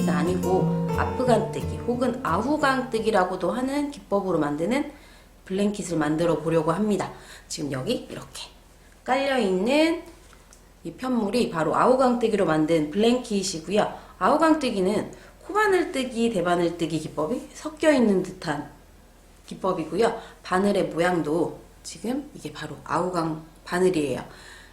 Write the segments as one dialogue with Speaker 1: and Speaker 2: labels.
Speaker 1: 블랭킷뜨기가 아니고 아프간뜨기 혹은 아후강뜨기라고도 하는 기법으로 만드는 블랭킷을 만들어 보려고 합니다. 지금 여기 이렇게 깔려있는 이 편물이 바로 아후강뜨기로 만든 블랭킷이고요. 아후강뜨기는 코바늘뜨기, 대바늘뜨기 기법이 섞여있는 듯한 기법이고요. 바늘의 모양도 지금 이게 바로 아후강 바늘이에요.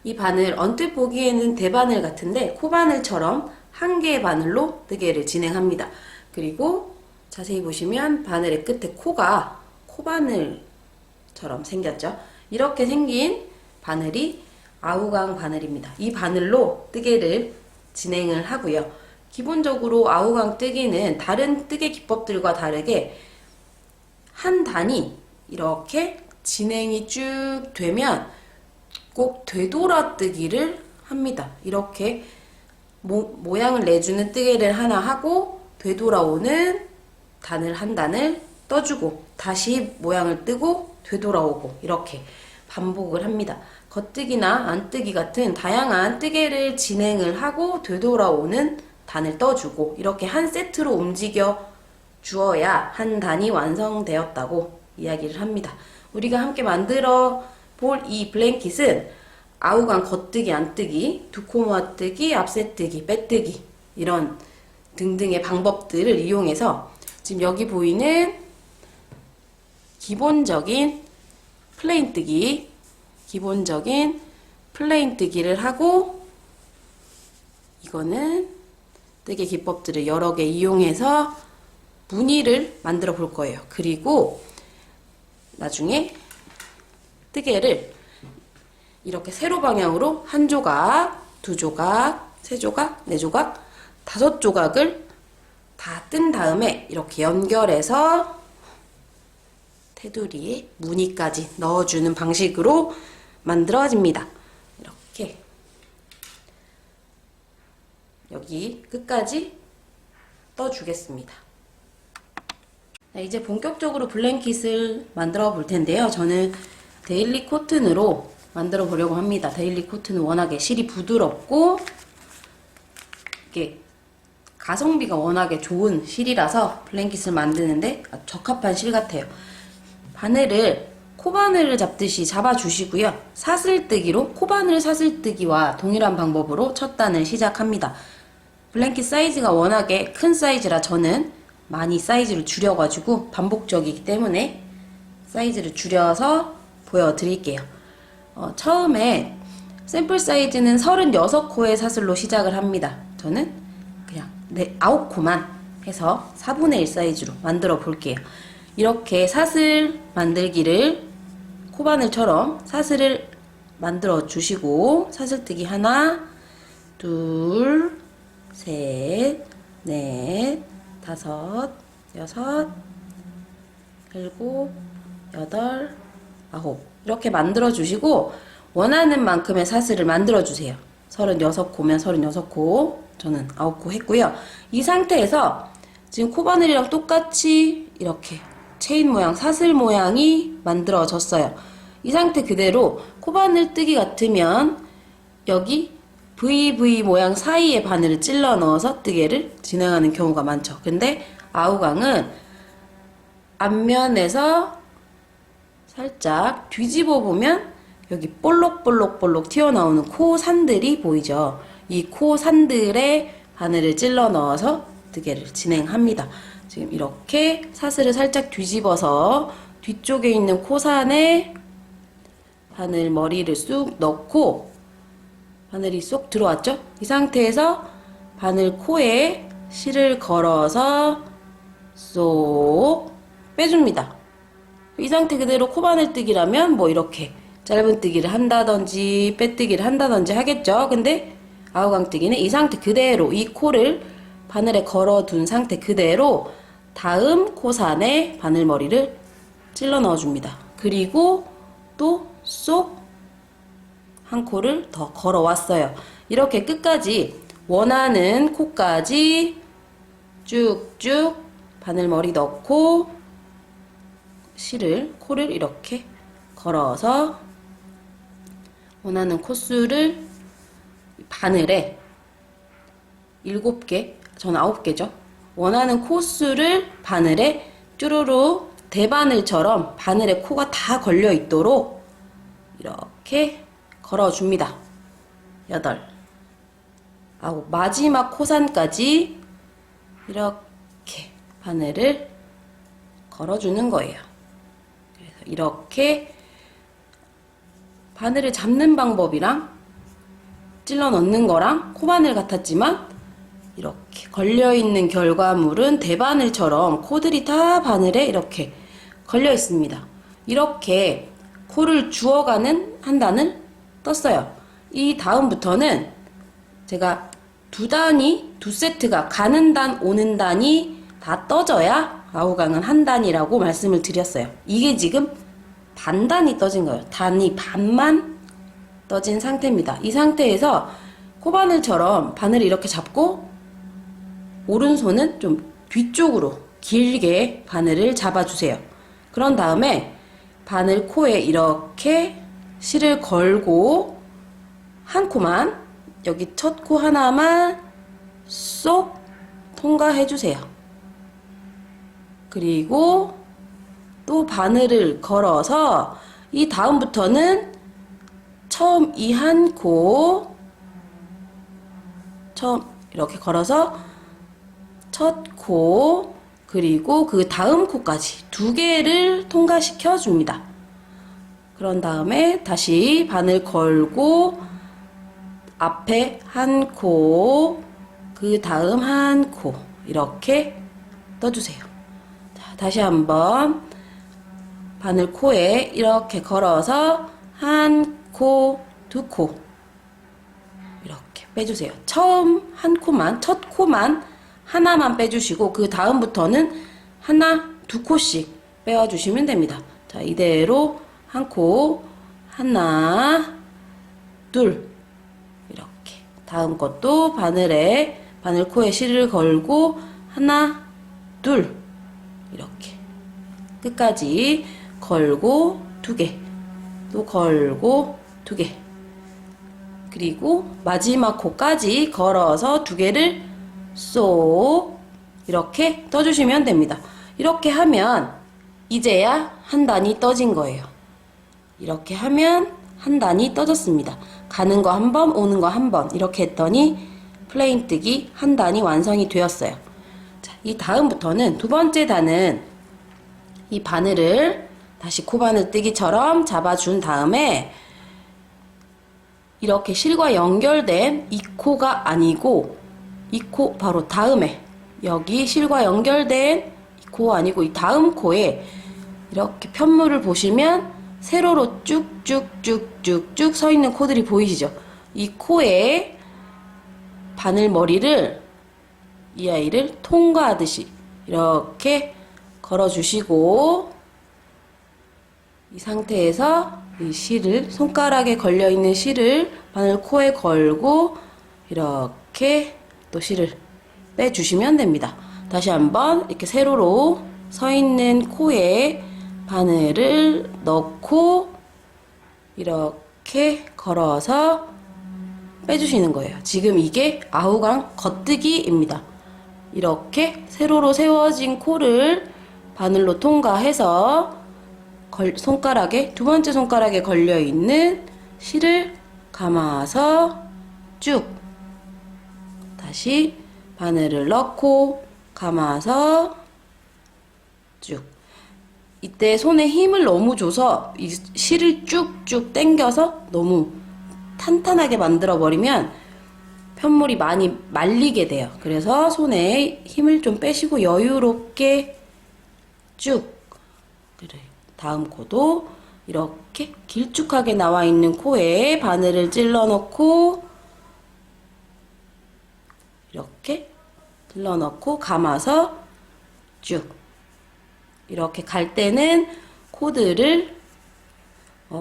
Speaker 1: 이 바늘 언뜻 보기에는 대바늘 같은데 코바늘처럼 한 개의 바늘로 뜨개를 진행합니다. 그리고 자세히 보시면 바늘의 끝에 코가 코바늘처럼 생겼죠. 이렇게 생긴 바늘이 아후강 바늘입니다. 이 바늘로 뜨개를 진행을 하고요. 기본적으로 아후강 뜨기는 다른 뜨개 기법들과 다르게 한 단이 이렇게 진행이 쭉 되면 꼭 되돌아뜨기를 합니다. 이렇게 모양을 내주는 뜨개를 하나 하고 되돌아오는 단을 한 단을 떠주고 다시 모양을 뜨고 되돌아오고 이렇게 반복을 합니다. 겉뜨기나 안뜨기 같은 다양한 뜨개를 진행을 하고 되돌아오는 단을 떠주고 이렇게 한 세트로 움직여 주어야 한 단이 완성되었다고 이야기를 합니다. 우리가 함께 만들어 볼 이 블랭킷은 아후강 겉뜨기, 안뜨기, 두코모아뜨기, 앞세뜨기, 빼뜨기 이런 등등의 방법들을 이용해서 지금 여기 보이는 기본적인 플레인 뜨기를 하고 이거는 뜨개 기법들을 여러 개 이용해서 무늬를 만들어 볼 거예요. 그리고 나중에 뜨개를 이렇게 세로 방향으로 한 조각, 두 조각, 세 조각, 네 조각, 다섯 조각을 다 뜬 다음에 이렇게 연결해서 테두리에 무늬까지 넣어주는 방식으로 만들어집니다. 이렇게 여기 끝까지 떠주겠습니다. 이제 본격적으로 블랭킷을 만들어 볼 텐데요. 저는 데일리 코튼으로 만들어 보려고 합니다. 데일리 코튼은 워낙에 실이 부드럽고 이게 가성비가 워낙에 좋은 실이라서 블랭킷을 만드는데 아주 적합한 실 같아요. 바늘을 코바늘을 잡듯이 잡아주시고요. 사슬뜨기로 코바늘 사슬뜨기와 동일한 방법으로 첫 단을 시작합니다. 블랭킷 사이즈가 워낙에 큰 사이즈라 저는 많이 사이즈를 줄여가지고 반복적이기 때문에 사이즈를 줄여서 보여드릴게요. 처음에 샘플 사이즈는 36코의 사슬로 시작을 합니다. 저는 그냥 9코만 해서 4분의 1 사이즈로 만들어 볼게요. 이렇게 사슬 만들기를 코바늘처럼 사슬을 만들어 주시고 사슬뜨기 하나, 둘, 셋, 넷, 다섯, 여섯, 일곱, 여덟, 아홉 이렇게 만들어 주시고 원하는 만큼의 사슬을 만들어 주세요. 36코면 36코, 저는 9코 했고요. 이 상태에서 지금 코바늘이랑 똑같이 이렇게 체인 모양, 사슬 모양이 만들어졌어요. 이 상태 그대로 코바늘 뜨기 같으면 여기 VV 모양 사이에 바늘을 찔러 넣어서 뜨개를 진행하는 경우가 많죠. 근데 아후강은 앞면에서 살짝 뒤집어 보면 여기 볼록볼록볼록 튀어나오는 코 산들이 보이죠. 이 코 산들에 바늘을 찔러 넣어서 뜨개를 진행합니다. 지금 이렇게 사슬을 살짝 뒤집어서 뒤쪽에 있는 코산에 바늘 머리를 쑥 넣고 바늘이 쏙 들어왔죠? 이 상태에서 바늘 코에 실을 걸어서 쏙 빼줍니다. 이 상태 그대로 코바늘 뜨기라면 뭐 이렇게 짧은 뜨기를 한다든지 빼뜨기를 한다든지 하겠죠. 근데 아후강 뜨기는 이 상태 그대로 이 코를 바늘에 걸어둔 상태 그대로 다음 코산에 바늘머리를 찔러 넣어줍니다. 그리고 또 쏙 한 코를 더 걸어왔어요. 이렇게 끝까지 원하는 코까지 쭉쭉 바늘머리 넣고 코를 이렇게 걸어서 원하는 코수를 바늘에 7개, 저는 9개죠. 원하는 코수를 바늘에 쭈루루 대바늘처럼 바늘에 코가 다 걸려 있도록 이렇게 걸어줍니다. 8. 마지막 코산까지 이렇게 바늘을 걸어주는 거예요. 그래서 이렇게 바늘을 잡는 방법이랑 찔러 넣는 거랑 코바늘 같았지만 이렇게 걸려있는 결과물은 대바늘처럼 코들이 다 바늘에 이렇게 걸려 있습니다. 이렇게 코를 주워가는 한 단을 떴어요. 이 다음부터는 제가 두 세트가 가는 단, 오는 단이 다 떠져야 아우강은 한 단이라고 말씀을 드렸어요. 이게 지금 반단이 떠진 거예요. 단이 반만 떠진 상태입니다. 이 상태에서 코바늘처럼 바늘을 이렇게 잡고 오른손은 좀 뒤쪽으로 길게 바늘을 잡아주세요. 그런 다음에 바늘 코에 이렇게 실을 걸고 한 코만, 여기 첫 코 하나만 쏙 통과해주세요. 그리고 또 바늘을 걸어서 이 다음부터는 처음 이 한 코, 처음 이렇게 걸어서 첫 코, 그리고 그 다음 코까지 두 개를 통과시켜 줍니다. 그런 다음에 다시 바늘 걸고 앞에 한 코, 그 다음 한 코 이렇게 떠주세요. 자, 다시 한번 바늘 코에 이렇게 걸어서 한 코, 두 코 이렇게 빼주세요. 처음 한 코만, 첫 코만 하나만 빼주시고 그 다음부터는 하나, 두 코씩 빼와주시면 됩니다. 자, 이대로 한 코, 하나, 둘 이렇게 다음 것도 바늘 코에 실을 걸고 하나, 둘 이렇게 끝까지 걸고 두 개, 또 걸고 두 개, 그리고 마지막 코까지 걸어서 두 개를 쏙 이렇게 떠주시면 됩니다. 이렇게 하면 이제야 한 단이 떠진 거예요. 이렇게 하면 한 단이 떠졌습니다. 가는 거 한 번, 오는 거 한 번 이렇게 했더니 플레인뜨기 한 단이 완성이 되었어요. 자, 이 다음부터는 두 번째 단은 이 바늘을 다시 코바늘 뜨기처럼 잡아준 다음에 이렇게 실과 연결된 이 코가 아니고 이 코 바로 다음에 여기 실과 연결된 이 코 아니고 이 다음 코에 이렇게 편물을 보시면 세로로 쭉쭉쭉쭉쭉 서 있는 코들이 보이시죠? 이 코에 바늘머리를 이 아이를 통과하듯이 이렇게 걸어주시고 이 상태에서 이 실을 손가락에 걸려있는 실을 바늘 코에 걸고 이렇게 또 실을 빼주시면 됩니다. 다시 한번 이렇게 세로로 서 있는 코에 바늘을 넣고 이렇게 걸어서 빼주시는 거예요. 지금 이게 아우강 겉뜨기입니다. 이렇게 세로로 세워진 코를 바늘로 통과해서 손가락에 두 번째 손가락에 걸려있는 실을 감아서 쭉 다시 바늘을 넣고 감아서 쭉. 이때 손에 힘을 너무 줘서 이 실을 쭉쭉 당겨서 너무 탄탄하게 만들어 버리면 편물이 많이 말리게 돼요. 그래서 손에 힘을 좀 빼시고 여유롭게 쭉. 그래. 다음 코도 이렇게 길쭉하게 나와 있는 코에 바늘을 찔러 넣고 이렇게 찔러 넣고 감아서 쭉. 이렇게 갈 때는 코들을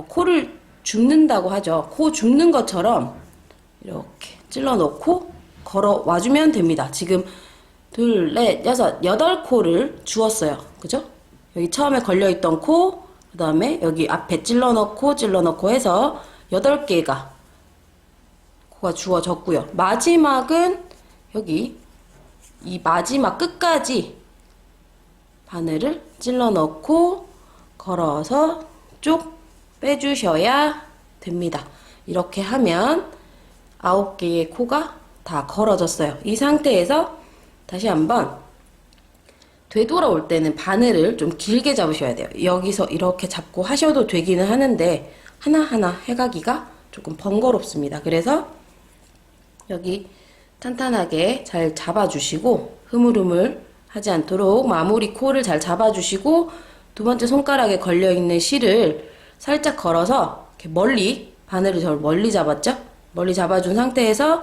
Speaker 1: 코를 줍는다고 하죠. 코 줍는 것처럼 이렇게 찔러 넣고 걸어 와주면 됩니다. 지금 둘, 넷, 여섯, 8코를 주었어요. 그죠? 여기 처음에 걸려있던 코, 그 다음에 여기 앞에 찔러 넣고 해서 8개가 코가 주어졌고요. 마지막은 여기 이 마지막 끝까지 바늘을 찔러 넣고 걸어서 쭉 빼주셔야 됩니다. 이렇게 하면 9개의 코가 다 걸어졌어요. 이 상태에서 다시 한번 되돌아올 때는 바늘을 좀 길게 잡으셔야 돼요. 여기서 이렇게 잡고 하셔도 되기는 하는데 하나하나 해가기가 조금 번거롭습니다. 그래서 여기 탄탄하게 잘 잡아주시고 흐물흐물 하지 않도록 마무리 코를 잘 잡아주시고 두 번째 손가락에 걸려있는 실을 살짝 걸어서 이렇게 멀리 바늘을 저 멀리 잡았죠? 멀리 잡아준 상태에서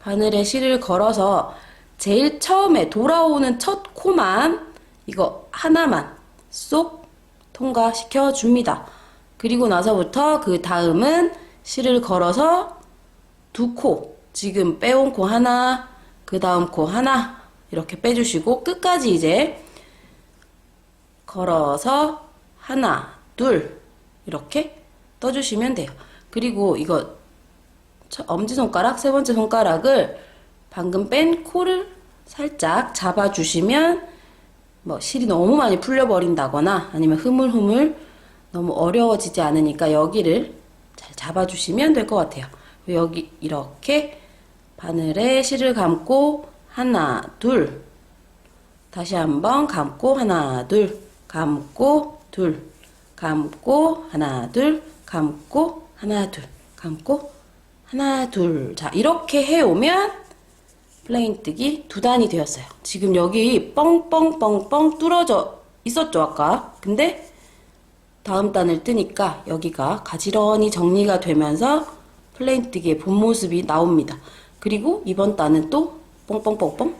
Speaker 1: 바늘에 실을 걸어서 제일 처음에 돌아오는 첫 코만 이거 하나만 쏙 통과시켜 줍니다. 그리고 나서부터 그 다음은 실을 걸어서 두 코, 지금 빼온 코 하나, 그 다음 코 하나 이렇게 빼주시고 끝까지 이제 걸어서 하나, 둘 이렇게 떠주시면 돼요. 그리고 이거 엄지손가락, 세 번째 손가락을 방금 뺀 코를 살짝 잡아주시면 뭐 실이 너무 많이 풀려버린다거나 아니면 흐물흐물 너무 어려워지지 않으니까 여기를 잘 잡아주시면 될 것 같아요. 여기 이렇게 바늘에 실을 감고 하나, 둘 다시 한번 감고 하나, 둘 감고 둘 감고 하나, 둘 감고 하나, 둘 감고 하나, 둘. 자, 이렇게 해오면 플레인뜨기 두 단이 되었어요. 지금 여기 뻥뻥뻥뻥 뚫어져 있었죠, 아까. 근데 다음 단을 뜨니까 여기가 가지런히 정리가 되면서 플레인뜨기의 본 모습이 나옵니다. 그리고 이번 단은 또 뻥뻥뻥뻥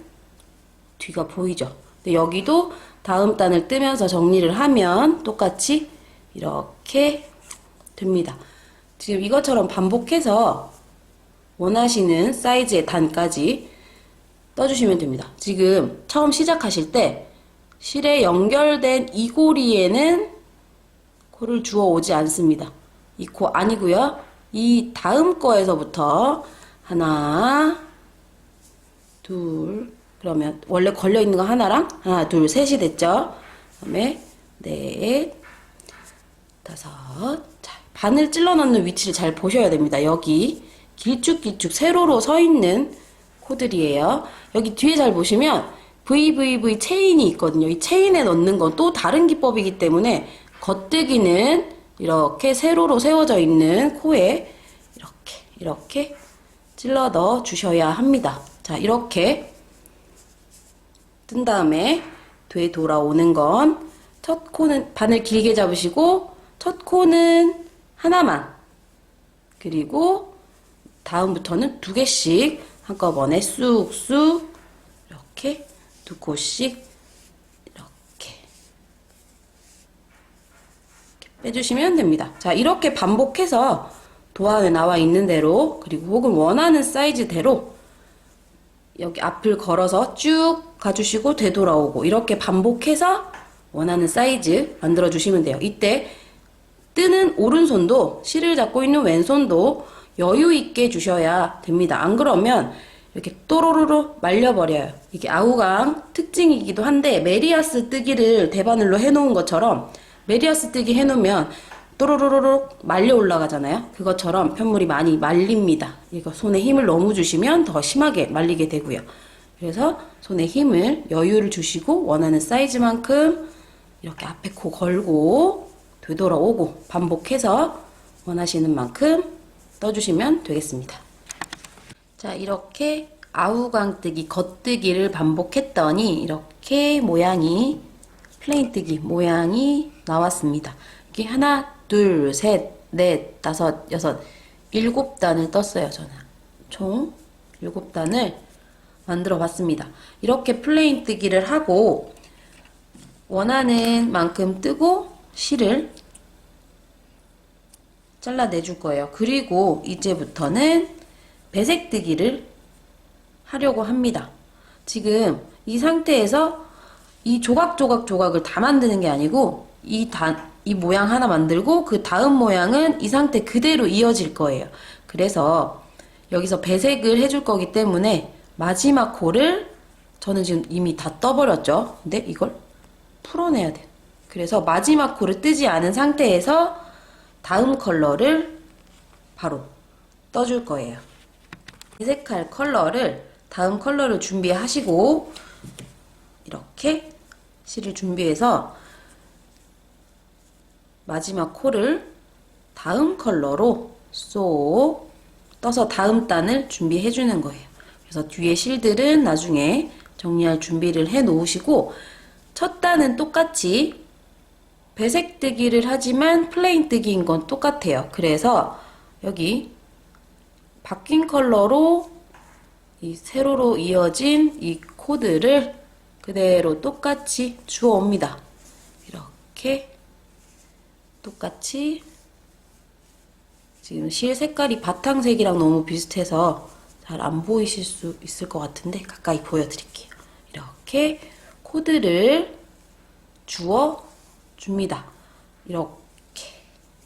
Speaker 1: 뒤가 보이죠. 근데 여기도 다음 단을 뜨면서 정리를 하면 똑같이 이렇게 됩니다. 지금 이것처럼 반복해서 원하시는 사이즈의 단까지 떠주시면 됩니다. 지금 처음 시작하실 때 실에 연결된 이 고리에는 코를 주워 오지 않습니다. 이 코 아니고요. 이 다음 거에서부터 하나, 둘, 그러면 원래 걸려있는 거 하나랑 하나, 둘, 셋이 됐죠? 그 다음에 넷, 다섯. 자, 바늘 찔러 넣는 위치를 잘 보셔야 됩니다. 여기 길쭉길쭉 세로로 서 있는 코들이에요. 여기 뒤에 잘 보시면 VVV 체인이 있거든요. 이 체인에 넣는 건 또 다른 기법이기 때문에 겉뜨기는 이렇게 세로로 세워져 있는 코에 이렇게 찔러 넣어 주셔야 합니다. 자, 이렇게 뜬 다음에 되돌아오는 건 첫 코는 바늘 길게 잡으시고 첫 코는 하나만, 그리고 다음부터는 두 개씩 한꺼번에 쑥쑥 이렇게 두 코씩 이렇게 빼주시면 됩니다. 자, 이렇게 반복해서 도안에 나와 있는 대로, 그리고 혹은 원하는 사이즈대로 여기 앞을 걸어서 쭉 가주시고 되돌아오고 이렇게 반복해서 원하는 사이즈 만들어 주시면 돼요. 이때 뜨는 오른손도 실을 잡고 있는 왼손도 여유 있게 주셔야 됩니다. 안 그러면 이렇게 또로로로 말려버려요. 이게 아우강 특징이기도 한데 메리아스 뜨기를 대바늘로 해놓은 것처럼 메리아스 뜨기 해놓으면 또로로로로 말려 올라가잖아요. 그것처럼 편물이 많이 말립니다. 이거 손에 힘을 너무 주시면 더 심하게 말리게 되고요. 그래서 손에 힘을 여유를 주시고 원하는 사이즈만큼 이렇게 앞에 코 걸고 되돌아오고 반복해서 원하시는 만큼 떠주시면 되겠습니다. 자, 이렇게 아우강뜨기, 겉뜨기를 반복했더니 이렇게 모양이 플레인뜨기 모양이 나왔습니다. 이게 하나, 둘, 셋, 넷, 다섯, 여섯, 7단을 떴어요. 저는 총 7단을 만들어 봤습니다. 이렇게 플레인뜨기를 하고 원하는 만큼 뜨고 실을 잘라내줄 거예요. 그리고 이제부터는 배색뜨기를 하려고 합니다. 지금 이 상태에서 이 조각을 다 만드는 게 아니고 이 모양 하나 만들고 그 다음 모양은 이 상태 그대로 이어질 거예요. 그래서 여기서 배색을 해줄 거기 때문에 마지막 코를 저는 지금 이미 다 떠버렸죠. 근데 이걸 풀어내야 돼요. 그래서 마지막 코를 뜨지 않은 상태에서 다음 컬러를 바로 떠줄 거예요. 배색할 컬러를 다음 컬러를 준비하시고 이렇게 실을 준비해서 마지막 코를 다음 컬러로 쏙 떠서 다음 단을 준비해 주는 거예요. 그래서 뒤에 실들은 나중에 정리할 준비를 해 놓으시고 첫 단은 똑같이 배색 뜨기를 하지만 플레인 뜨기인 건 똑같아요. 그래서 여기 바뀐 컬러로 이 세로로 이어진 이 코드를 그대로 똑같이 주워 옵니다. 이렇게 똑같이 지금 실 색깔이 바탕색이랑 너무 비슷해서 잘 안 보이실 수 있을 것 같은데 가까이 보여드릴게요. 이렇게 코드를 주워 줍니다. 이렇게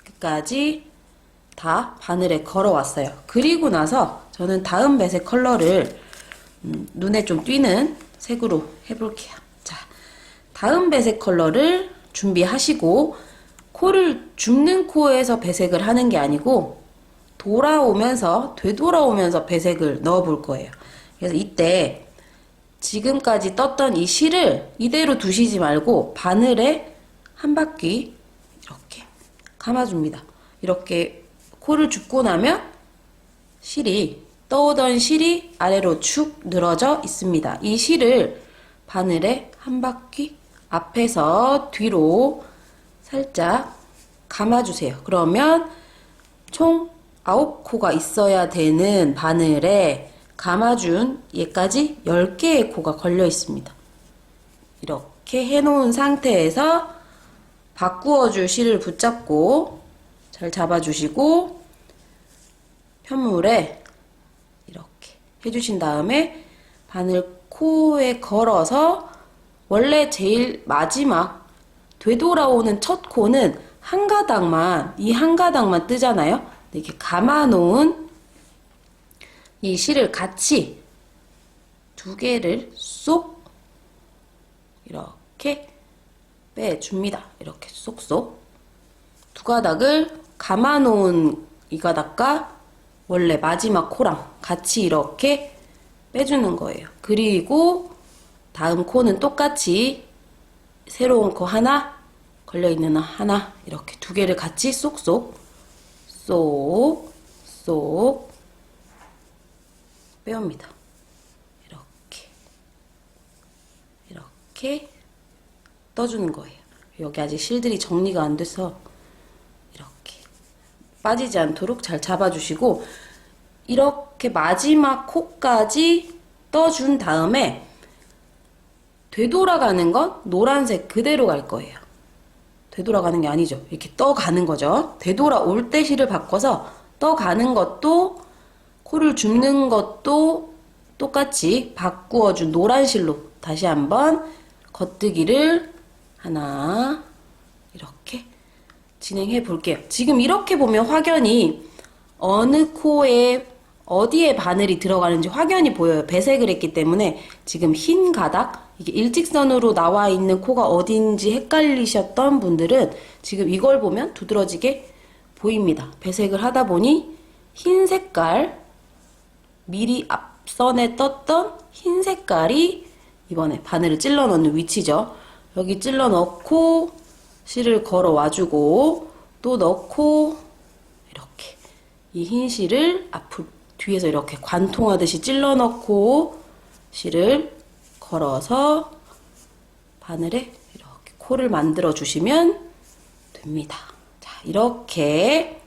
Speaker 1: 끝까지 다 바늘에 걸어 왔어요. 그리고 나서 저는 다음 배색 컬러를 눈에 좀 띄는 색으로 해볼게요. 자, 다음 배색 컬러를 준비하시고 코를 줍는 코에서 배색을 하는 게 아니고 되돌아오면서 배색을 넣어 볼 거예요. 그래서 이때 지금까지 떴던 이 실을 이대로 두시지 말고 바늘에 한 바퀴 이렇게 감아줍니다. 이렇게 코를 줍고 나면 떠오던 실이 아래로 축 늘어져 있습니다. 이 실을 바늘에 한 바퀴 앞에서 뒤로 살짝 감아주세요. 그러면 총 9코가 있어야 되는 바늘에 감아준 얘까지 10개의 코가 걸려 있습니다. 이렇게 해놓은 상태에서 바꾸어줄 실을 붙잡고 잘 잡아주시고 편물에 이렇게 해주신 다음에 바늘 코에 걸어서 원래 제일 마지막 되돌아오는 첫 코는 한 가닥만 뜨잖아요. 이렇게 감아놓은 이 실을 같이 두 개를 쏙 이렇게 빼줍니다. 이렇게 쏙쏙 두 가닥을 감아놓은 이 가닥과 원래 마지막 코랑 같이 이렇게 빼주는 거예요. 그리고 다음 코는 똑같이 새로운 코 하나 걸려있는 하나 이렇게 두 개를 같이 쏙쏙 쏙 빼옵니다. 이렇게 떠주는 거예요. 여기 아직 실들이 정리가 안 돼서 이렇게 빠지지 않도록 잘 잡아주시고 이렇게 마지막 코까지 떠준 다음에 되돌아가는 건 노란색 그대로 갈 거예요. 되돌아가는 게 아니죠. 이렇게 떠가는 거죠. 되돌아올 때 실을 바꿔서 떠가는 것도 코를 줍는 것도 똑같이 바꾸어준 노란 실로 다시 한번 겉뜨기를 하나 이렇게 진행해 볼게요. 지금 이렇게 보면 확연히 어느 코에 어디에 바늘이 들어가는지 확연히 보여요. 배색을 했기 때문에 지금 흰 가닥 이게 일직선으로 나와 있는 코가 어딘지 헷갈리셨던 분들은 지금 이걸 보면 두드러지게 보입니다. 배색을 하다 보니 흰 색깔 미리 앞선에 떴던 흰 색깔이 이번에 바늘을 찔러 넣는 위치죠. 여기 찔러 넣고 실을 걸어 와주고 또 넣고 이렇게 이 흰 실을 앞으로 뒤에서 이렇게 관통하듯이 찔러 넣고 실을 걸어서 바늘에 이렇게 코를 만들어 주시면 됩니다. 자, 이렇게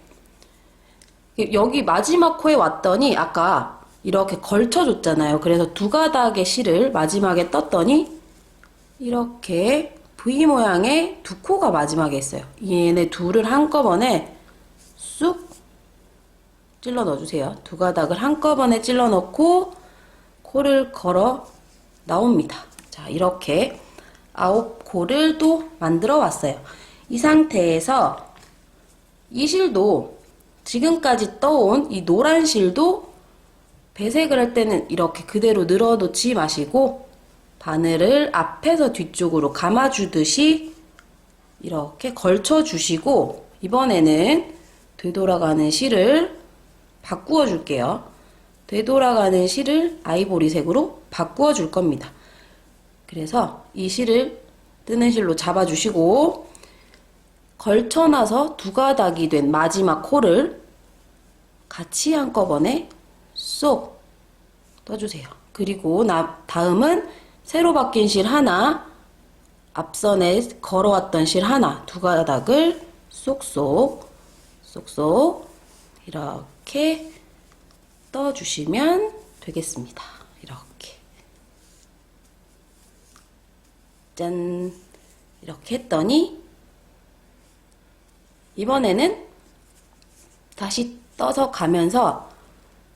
Speaker 1: 여기 마지막 코에 왔더니 아까 이렇게 걸쳐 줬잖아요. 그래서 두 가닥의 실을 마지막에 떴더니 이렇게 V 모양의 두 코가 마지막에 있어요. 얘네 둘을 한꺼번에 쑥 찔러 넣어주세요. 두 가닥을 한꺼번에 찔러 넣고 코를 걸어 나옵니다. 자, 이렇게 9코를 또 만들어 왔어요. 이 상태에서 이 실도 지금까지 떠온 이 노란 실도 배색을 할 때는 이렇게 그대로 늘어놓지 마시고 바늘을 앞에서 뒤쪽으로 감아주듯이 이렇게 걸쳐주시고 이번에는 되돌아가는 실을 바꾸어 줄게요. 되돌아가는 실을 아이보리색으로 바꾸어 줄 겁니다. 그래서 이 실을 뜨는 실로 잡아주시고 걸쳐놔서 두 가닥이 된 마지막 코를 같이 한꺼번에 쏙 떠주세요. 그리고 다음은 새로 바뀐 실 하나, 앞선에 걸어왔던 실 하나, 두 가닥을 쏙쏙 이렇게 떠주시면 되겠습니다. 이렇게 짠, 이렇게 했더니 이번에는 다시 떠서 가면서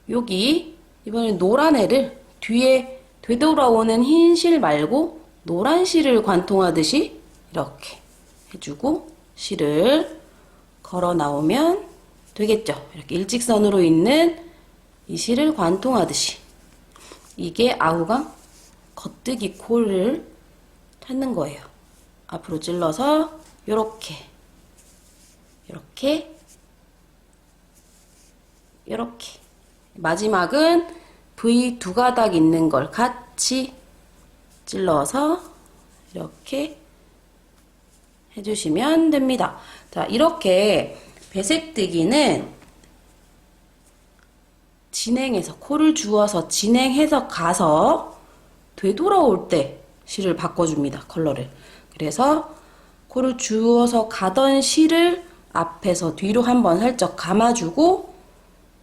Speaker 1: 여기 이번엔 노란 애를 뒤에 되돌아오는 흰 실 말고 노란 실을 관통하듯이 이렇게 해주고 실을 걸어 나오면 되겠죠. 이렇게 일직선으로 있는 이 실을 관통하듯이. 이게 아우강 겉뜨기 코를 찾는 거예요. 앞으로 찔러서 요렇게 마지막은 V 두 가닥 있는 걸 같이 찔러서 이렇게 해주시면 됩니다. 자, 이렇게 배색뜨기는 진행해서 코를 주워서 진행해서 가서 되돌아올 때 실을 바꿔줍니다. 컬러를. 그래서 코를 주워서 가던 실을 앞에서 뒤로 한번 살짝 감아주고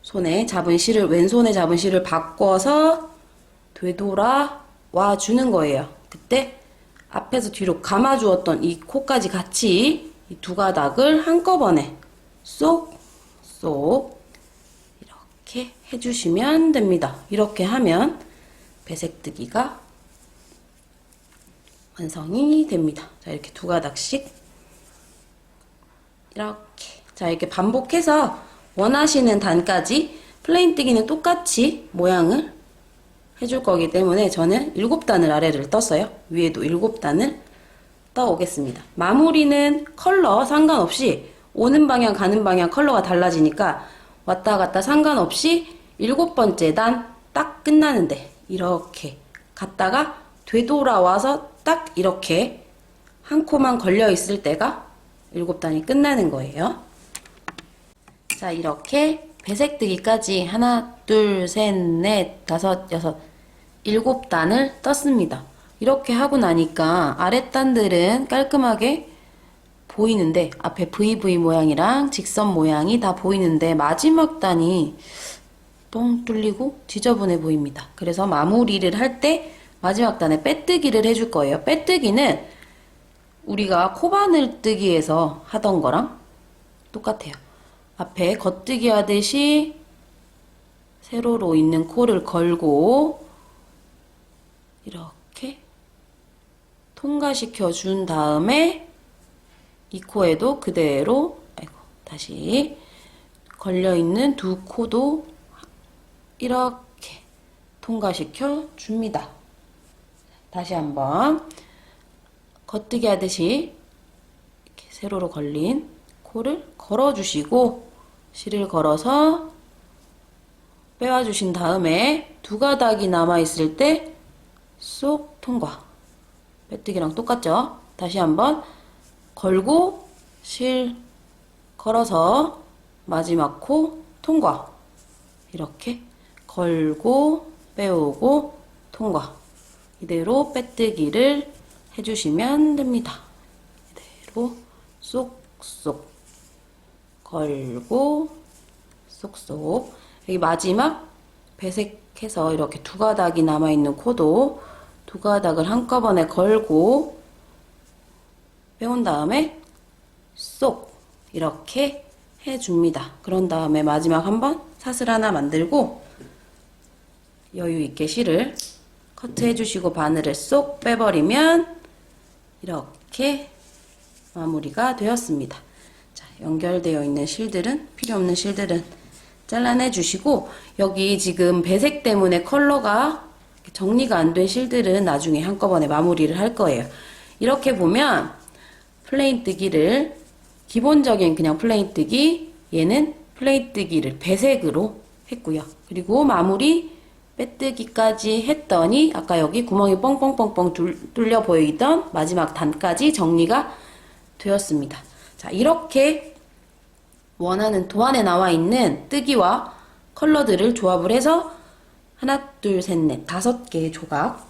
Speaker 1: 손에 잡은 실을 왼손에 잡은 실을 바꿔서 되돌아와 주는 거예요. 그때 앞에서 뒤로 감아주었던 이 코까지 같이 이 두 가닥을 한꺼번에 쏙 이렇게 해주시면 됩니다. 이렇게 하면 배색뜨기가 완성이 됩니다. 자, 이렇게 두 가닥씩 이렇게. 자, 이렇게 반복해서 원하시는 단까지 플레인뜨기는 똑같이 모양을 해줄 거기 때문에 저는 7단을 아래를 떴어요. 위에도 7단을 떠 오겠습니다. 마무리는 컬러 상관없이 오는 방향 가는 방향 컬러가 달라지니까 왔다 갔다 상관없이 7번째 단 딱 끝나는데 이렇게 갔다가 되돌아와서 딱 이렇게 한 코만 걸려 있을 때가 7단이 끝나는 거예요. 자, 이렇게 배색뜨기까지 하나, 둘, 셋, 넷, 다섯, 여섯, 7단을 떴습니다. 이렇게 하고 나니까 아랫단들은 깔끔하게 보이는데 앞에 VV 모양이랑 직선 모양이 다 보이는데 마지막 단이 뻥 뚫리고 지저분해 보입니다. 그래서 마무리를 할 때 마지막 단에 빼뜨기를 해줄 거예요. 빼뜨기는 우리가 코바늘 뜨기에서 하던 거랑 똑같아요. 앞에 겉뜨기 하듯이 세로로 있는 코를 걸고 이렇게 통과시켜 준 다음에 이 코에도 그대로 다시 걸려있는 두 코도 이렇게 통과시켜 줍니다. 다시 한번 겉뜨기 하듯이 이렇게 세로로 걸린 코를 걸어주시고 실을 걸어서 빼와주신 다음에 두 가닥이 남아있을 때 쏙 통과. 빼뜨기랑 똑같죠? 다시 한번 걸고 실 걸어서 마지막 코 통과. 이렇게 걸고 빼오고 통과. 이대로 빼뜨기를 해주시면 됩니다. 이대로 쏙쏙 걸고 쏙쏙. 여기 마지막 배색해서 이렇게 두 가닥이 남아있는 코도 두 가닥을 한꺼번에 걸고 빼온 다음에 쏙 이렇게 해줍니다. 그런 다음에 마지막 한번 사슬 하나 만들고 여유 있게 실을 커트해 주시고 바늘을 쏙 빼버리면 이렇게 마무리가 되었습니다. 자, 연결되어 있는 실들은 필요 없는 실들은 잘라내 주시고 여기 지금 배색 때문에 컬러가 정리가 안 된 실들은 나중에 한꺼번에 마무리를 할 거예요. 이렇게 보면 플레인 뜨기를 기본적인 그냥 플레인 뜨기, 얘는 플레인 뜨기를 배색으로 했고요. 그리고 마무리 빼뜨기까지 했더니 아까 여기 구멍이 뻥뻥뻥뻥 뚫려 보이던 마지막 단까지 정리가 되었습니다. 자, 이렇게 원하는 도안에 나와 있는 뜨기와 컬러들을 조합을 해서 하나, 둘, 셋, 넷, 5개의 조각,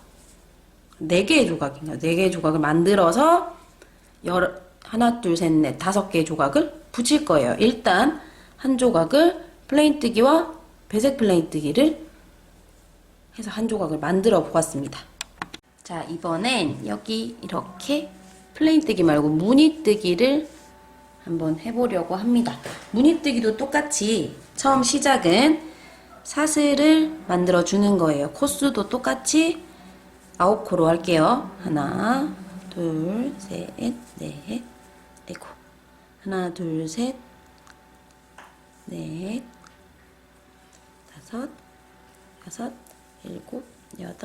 Speaker 1: 4개의 조각인가요? 4개의 조각을 만들어서 하나, 둘, 셋, 넷, 5개의 조각을 붙일 거예요. 일단 한 조각을 플레인 뜨기와 배색 플레인 뜨기를 해서 한 조각을 만들어 보았습니다. 자, 이번엔 여기 이렇게 플레인 뜨기 말고 무늬 뜨기를 한번 해보려고 합니다. 무늬 뜨기도 똑같이 처음 시작은 사슬을 만들어 주는 거예요. 코수도 똑같이 9코로 할게요. 하나, 둘, 셋, 넷, 아이고. 하나, 둘, 셋, 넷, 5, 6, 7,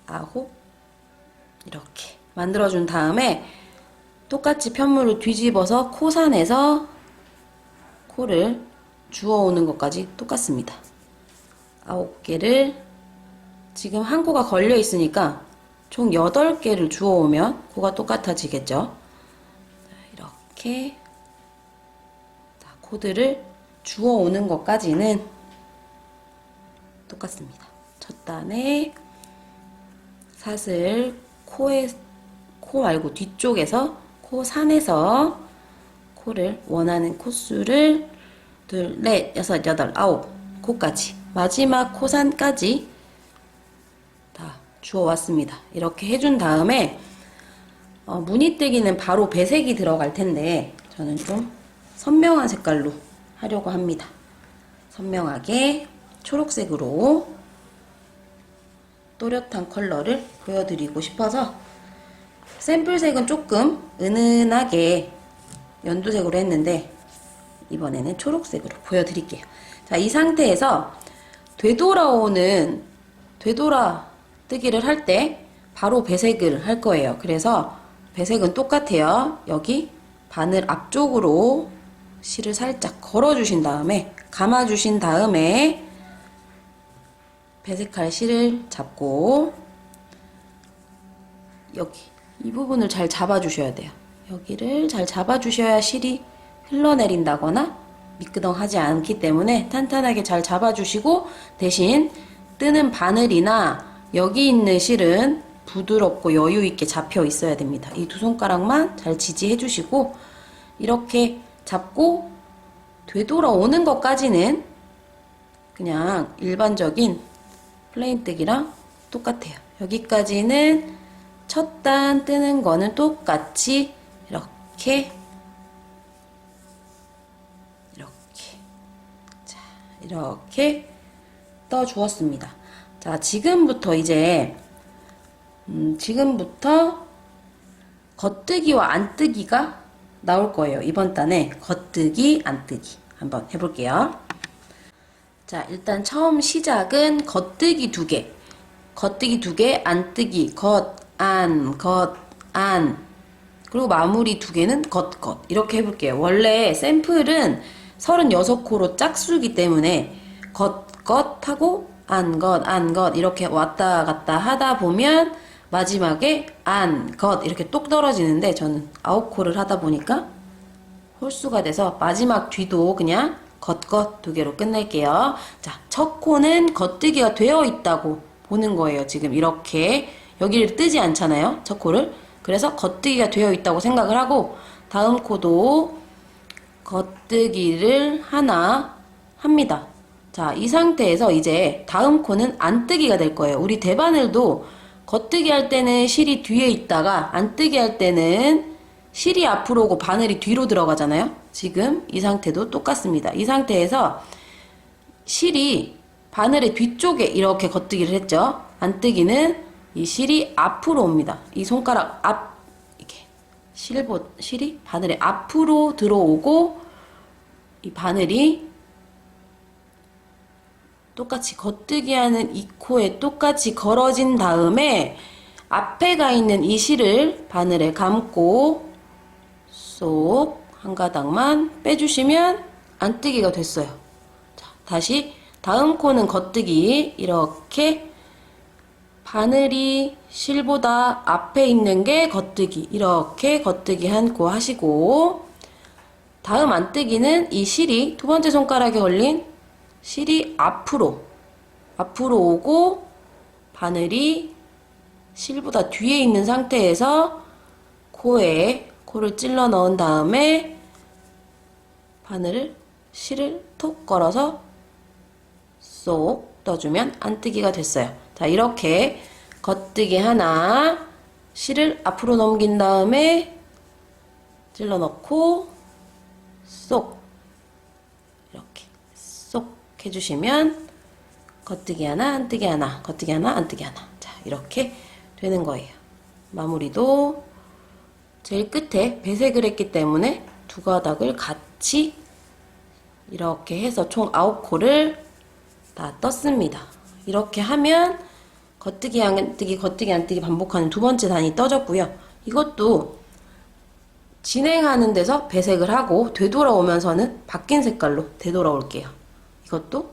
Speaker 1: 8, 9 이렇게 만들어준 다음에 똑같이 편물을 뒤집어서 코산에서 코를 주워오는 것까지 똑같습니다. 9개를 지금 한 코가 걸려 있으니까 총 8개를 주워오면 코가 똑같아지겠죠. 이렇게 코드를 주워오는 것까지는 똑같습니다. 첫 단에 사슬 코 말고 뒤쪽에서 코 산에서 코를 원하는 코수를 둘, 넷, 여섯, 여덟, 9코까지 마지막 코산까지 다 주워왔습니다. 이렇게 해준 다음에 무늬뜨기는 바로 배색이 들어갈 텐데 저는 좀 선명한 색깔로 하려고 합니다. 선명하게 초록색으로 또렷한 컬러를 보여드리고 싶어서 샘플색은 조금 은은하게 연두색으로 했는데 이번에는 초록색으로 보여드릴게요. 자, 이 상태에서 되돌아 뜨기를 할 때 바로 배색을 할 거예요. 그래서 배색은 똑같아요. 여기 바늘 앞쪽으로 실을 살짝 걸어주신 다음에 감아주신 다음에 배색할 실을 잡고 여기 이 부분을 잘 잡아주셔야 돼요. 여기를 잘 잡아주셔야 실이 흘러내린다거나 미끄덩하지 않기 때문에 탄탄하게 잘 잡아주시고 대신 뜨는 바늘이나 여기 있는 실은 부드럽고 여유있게 잡혀 있어야 됩니다. 이 두 손가락만 잘 지지해 주시고 이렇게 잡고 되돌아오는 것까지는 그냥 일반적인 플레인 뜨기랑 똑같아요. 여기까지는 첫 단 뜨는 거는 똑같이 이렇게 떠 주었습니다. 자, 지금부터 겉뜨기와 안뜨기가 나올 거예요. 이번 단에 겉뜨기, 안뜨기 한번 해볼게요. 자, 일단 처음 시작은 겉뜨기 2개, 겉뜨기 2개, 안뜨기, 겉, 안, 그리고 마무리 2개는 겉, 겉 이렇게 해볼게요. 원래 샘플은 36코로 짝수기 때문에 겉, 겉 하고 안, 겉 이렇게 왔다 갔다 하다 보면 마지막에 안, 겉 이렇게 똑 떨어지는데 저는 9코를 하다 보니까 홀수가 돼서 마지막 뒤도 그냥 겉, 겉 2개로 끝낼게요. 자, 첫 코는 겉뜨기가 되어 있다고 보는 거예요. 지금 이렇게 여기를 뜨지 않잖아요. 첫 코를. 그래서 겉뜨기가 되어 있다고 생각을 하고 다음 코도 겉뜨기를 하나 합니다. 자, 이 상태에서 이제 다음 코는 안뜨기가 될 거예요. 우리 대바늘도 겉뜨기 할 때는 실이 뒤에 있다가 안뜨기 할 때는 실이 앞으로 오고 바늘이 뒤로 들어가잖아요. 지금 이 상태도 똑같습니다. 이 상태에서 실이 바늘의 뒤쪽에 이렇게 겉뜨기를 했죠. 안뜨기는 이 실이 앞으로 옵니다. 이 손가락 앞 이렇게 실이 바늘의 앞으로 들어오고 이 바늘이 똑같이 겉뜨기 하는 이 코에 똑같이 걸어진 다음에 앞에 가 있는 이 실을 바늘에 감고 쏙 한 가닥만 빼주시면 안뜨기가 됐어요. 자, 다시 다음 코는 겉뜨기. 이렇게 바늘이 실보다 앞에 있는 게 겉뜨기. 이렇게 겉뜨기 한 코 하시고, 다음 안뜨기는 이 실이 두 번째 손가락에 걸린 실이 앞으로 오고 바늘이 실보다 뒤에 있는 상태에서 코를 찔러 넣은 다음에 실을 톡 걸어서 쏙 떠주면 안뜨기가 됐어요. 자, 이렇게 겉뜨기 하나, 실을 앞으로 넘긴 다음에 찔러 넣고 쏙 이렇게 쏙 해주시면 겉뜨기 하나, 안뜨기 하나, 겉뜨기 하나, 안뜨기 하나. 자, 이렇게 되는 거예요. 마무리도 제일 끝에 배색을 했기 때문에 두 가닥을 같이 이렇게 해서 총 9코를 다 떴습니다. 이렇게 하면 겉뜨기, 안뜨기, 겉뜨기, 안뜨기 반복하는 두 번째 단이 떠졌고요. 이것도 진행하는 데서 배색을 하고 되돌아오면서는 바뀐 색깔로 되돌아올게요. 이것도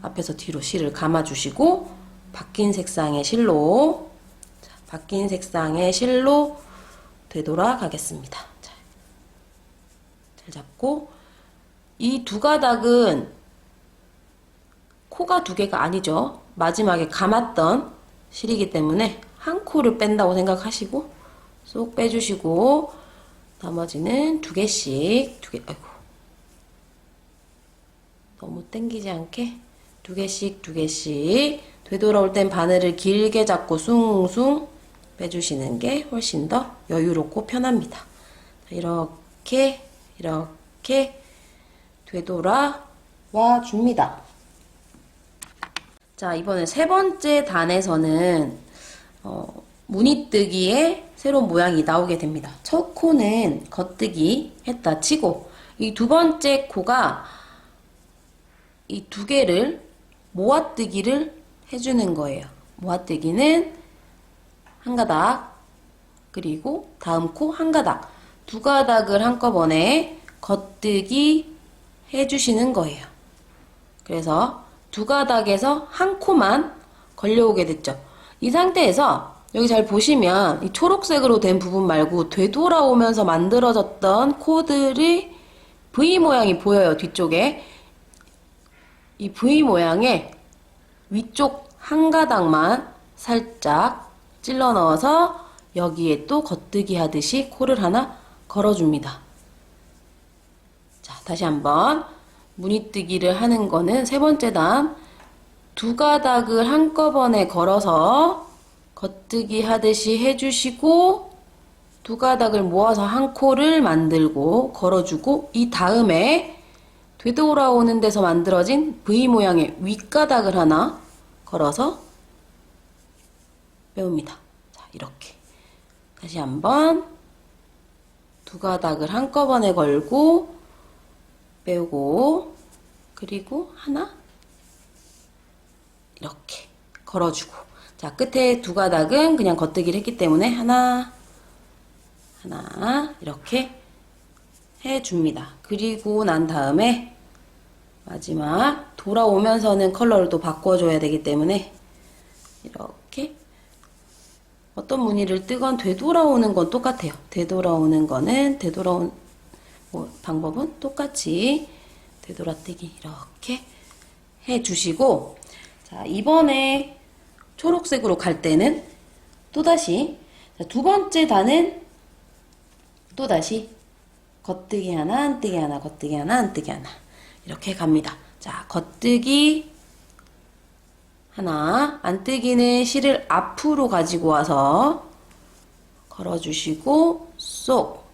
Speaker 1: 앞에서 뒤로 실을 감아주시고 바뀐 색상의 실로 되돌아 가겠습니다. 자, 잘 잡고 이 두 가닥은 코가 두 개가 아니죠. 마지막에 감았던 실이기 때문에 한 코를 뺀다고 생각하시고 쏙 빼주시고 나머지는 두 개씩 아이고 너무 당기지 않게 두 개씩 되돌아올 땐 바늘을 길게 잡고 숭숭 빼주시는 게 훨씬 더 여유롭고 편합니다. 이렇게 되돌아와 줍니다. 자, 이번에 세 번째 단에서는 무늬뜨기의 새로운 모양이 나오게 됩니다. 첫 코는 겉뜨기 했다 치고 이 두 번째 코가 이 두 개를 모아뜨기를 해주는 거예요. 모아뜨기는 한 가닥 그리고 다음 코 한 가닥 두 가닥을 한꺼번에 겉뜨기 해주시는 거예요. 그래서 두 가닥에서 한 코만 걸려오게 됐죠. 이 상태에서 여기 잘 보시면 이 초록색으로 된 부분 말고 되돌아오면서 만들어졌던 코들이 V 모양이 보여요. 뒤쪽에 이 V 모양의 위쪽 한 가닥만 살짝 찔러 넣어서 여기에 또 겉뜨기 하듯이 코를 하나 걸어줍니다. 자, 다시 한번 무늬뜨기를 하는 거는 세 번째 단 두 가닥을 한꺼번에 걸어서 겉뜨기 하듯이 해주시고 두 가닥을 모아서 한 코를 만들고 걸어주고 이 다음에 되돌아오는 데서 만들어진 V 모양의 윗가닥을 하나 걸어서 빼옵니다. 자, 이렇게 다시 한번 두 가닥을 한꺼번에 걸고 빼고 그리고 하나 이렇게 걸어주고 자, 끝에 두 가닥은 그냥 겉뜨기를 했기 때문에 하나 이렇게 해줍니다. 그리고 난 다음에 마지막 돌아오면서는 컬러를 또 바꿔줘야 되기 때문에 이렇게 어떤 무늬를 뜨건 되돌아오는 건 똑같아요. 되돌아오는 거는 방법은 똑같이 되돌아뜨기 이렇게 해주시고 자, 이번에 초록색으로 갈 때는 또다시 두 번째 단은 또다시 겉뜨기 하나, 안뜨기 하나, 겉뜨기 하나, 안뜨기 하나 이렇게 갑니다. 자, 겉뜨기 하나, 안뜨기는 실을 앞으로 가지고 와서 걸어주시고 쏙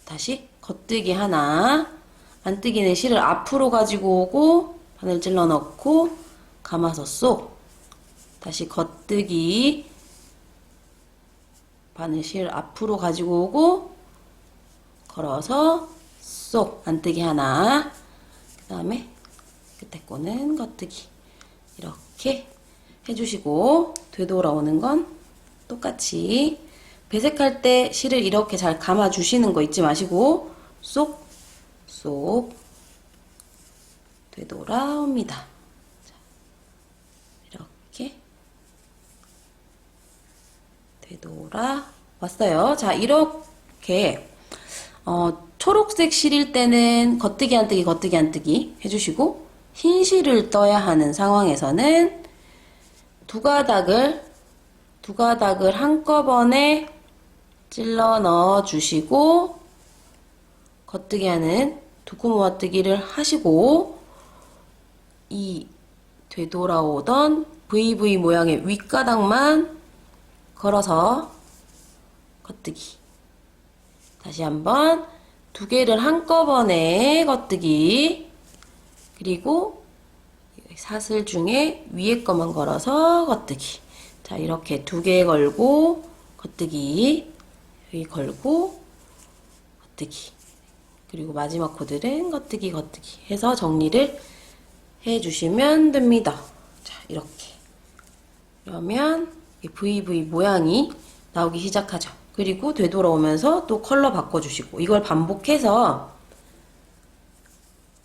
Speaker 1: 다시 겉뜨기 하나, 안뜨기는 실을 앞으로 가지고 오고 바늘 찔러 넣고 감아서 쏙 다시 겉뜨기 바늘 실 앞으로 가지고 오고 걸어서 쏙 안뜨기 하나 그 다음에 끝에 거는 겉뜨기. 이렇게 해주시고, 되돌아오는 건 똑같이 배색할 때 실을 이렇게 잘 감아주시는 거 잊지 마시고 쏙, 쏙 되돌아옵니다. 자, 이렇게 되돌아왔어요. 자, 이렇게 초록색 실일 때는 겉뜨기 안 뜨기 겉뜨기 안 뜨기 해주시고, 흰 실을 떠야 하는 상황에서는 두 가닥을 한꺼번에 찔러 넣어 주시고 겉뜨기 하는 두코 모아뜨기를 하시고, 이 되돌아오던 VV 모양의 윗가닥만 걸어서 겉뜨기. 다시 한번 두 개를 한꺼번에 겉뜨기. 그리고 사슬 중에 위에 거만 걸어서 겉뜨기. 자, 이렇게 두 개 걸고 겉뜨기, 여기 걸고 겉뜨기, 그리고 마지막 코드는 겉뜨기 겉뜨기 해서 정리를 해주시면 됩니다. 자, 이렇게. 그러면 VV 모양이 나오기 시작하죠. 그리고 되돌아오면서 또 컬러 바꿔주시고, 이걸 반복해서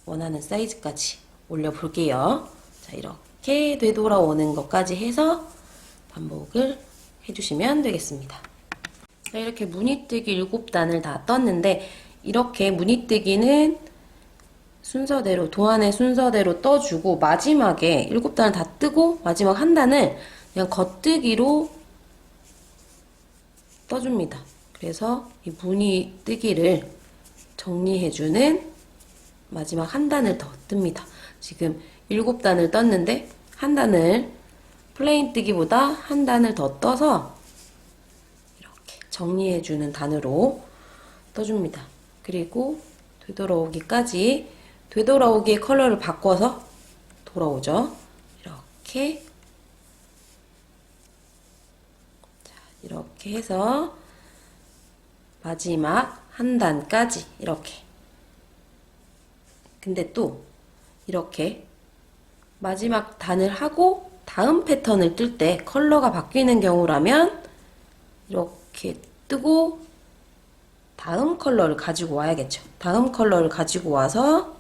Speaker 1: 원하는 사이즈까지 올려볼게요. 자, 이렇게 되돌아오는 것까지 해서 반복을 해주시면 되겠습니다. 자, 이렇게 무늬뜨기 7단을 다 떴는데, 이렇게 무늬뜨기는 순서대로, 도안의 순서대로 떠주고, 마지막에 7단을 다 뜨고 마지막 한 단을 그냥 겉뜨기로 떠줍니다. 그래서 이 무늬뜨기를 정리해주는 마지막 한 단을 더 뜹니다. 지금 7단을 떴는데 한 단을 플레인 뜨기보다 한 단을 더 떠서 이렇게 정리해주는 단으로 떠줍니다. 그리고 되돌아오기까지, 되돌아오기의 컬러를 바꿔서 돌아오죠. 이렇게. 자, 이렇게 해서 마지막 한 단까지 이렇게. 근데 또 이렇게 마지막 단을 하고 다음 패턴을 뜰 때 컬러가 바뀌는 경우라면 이렇게 뜨고 다음 컬러를 가지고 와야겠죠. 다음 컬러를 가지고 와서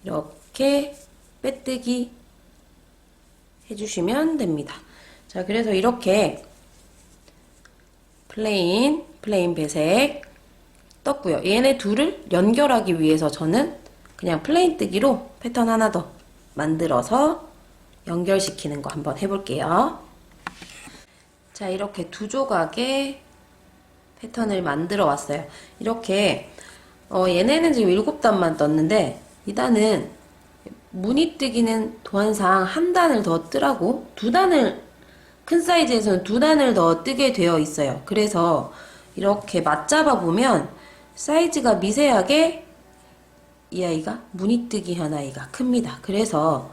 Speaker 1: 이렇게 빼뜨기 해주시면 됩니다. 자, 그래서 이렇게 플레인 배색 떴고요. 얘네 둘을 연결하기 위해서 저는 그냥 플레인 뜨기로 패턴 하나 더 만들어서 연결시키는 거 한번 해볼게요. 자, 이렇게 두 조각의 패턴을 만들어 왔어요. 이렇게 얘네는 지금 7단만 떴는데, 이 단은 무늬뜨기는 도안상 한 단을 더 뜨라고, 두 단을, 큰 사이즈에서는 두 단을 더 뜨게 되어 있어요. 그래서 이렇게 맞잡아 보면 사이즈가 미세하게 이 아이가 무늬뜨기 한 아이가 큽니다. 그래서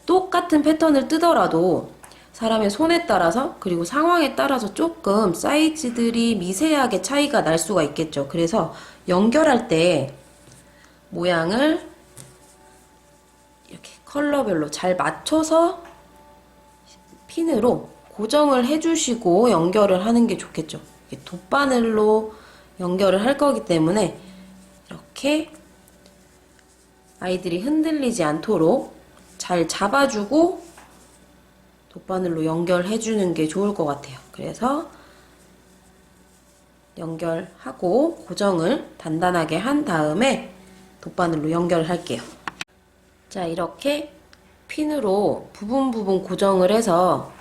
Speaker 1: 똑같은 패턴을 뜨더라도 사람의 손에 따라서, 그리고 상황에 따라서 조금 사이즈들이 미세하게 차이가 날 수가 있겠죠. 그래서 연결할 때 모양을 이렇게 컬러별로 잘 맞춰서 핀으로 고정을 해주시고 연결을 하는 게 좋겠죠. 돗바늘로 연결을 할 거기 때문에 이렇게 아이들이 흔들리지 않도록 잘 잡아주고 돗바늘로 연결해주는 게 좋을 것 같아요. 그래서 연결하고 고정을 단단하게 한 다음에 돗바늘로 연결할게요. 자, 이렇게 핀으로 부분 고정을 해서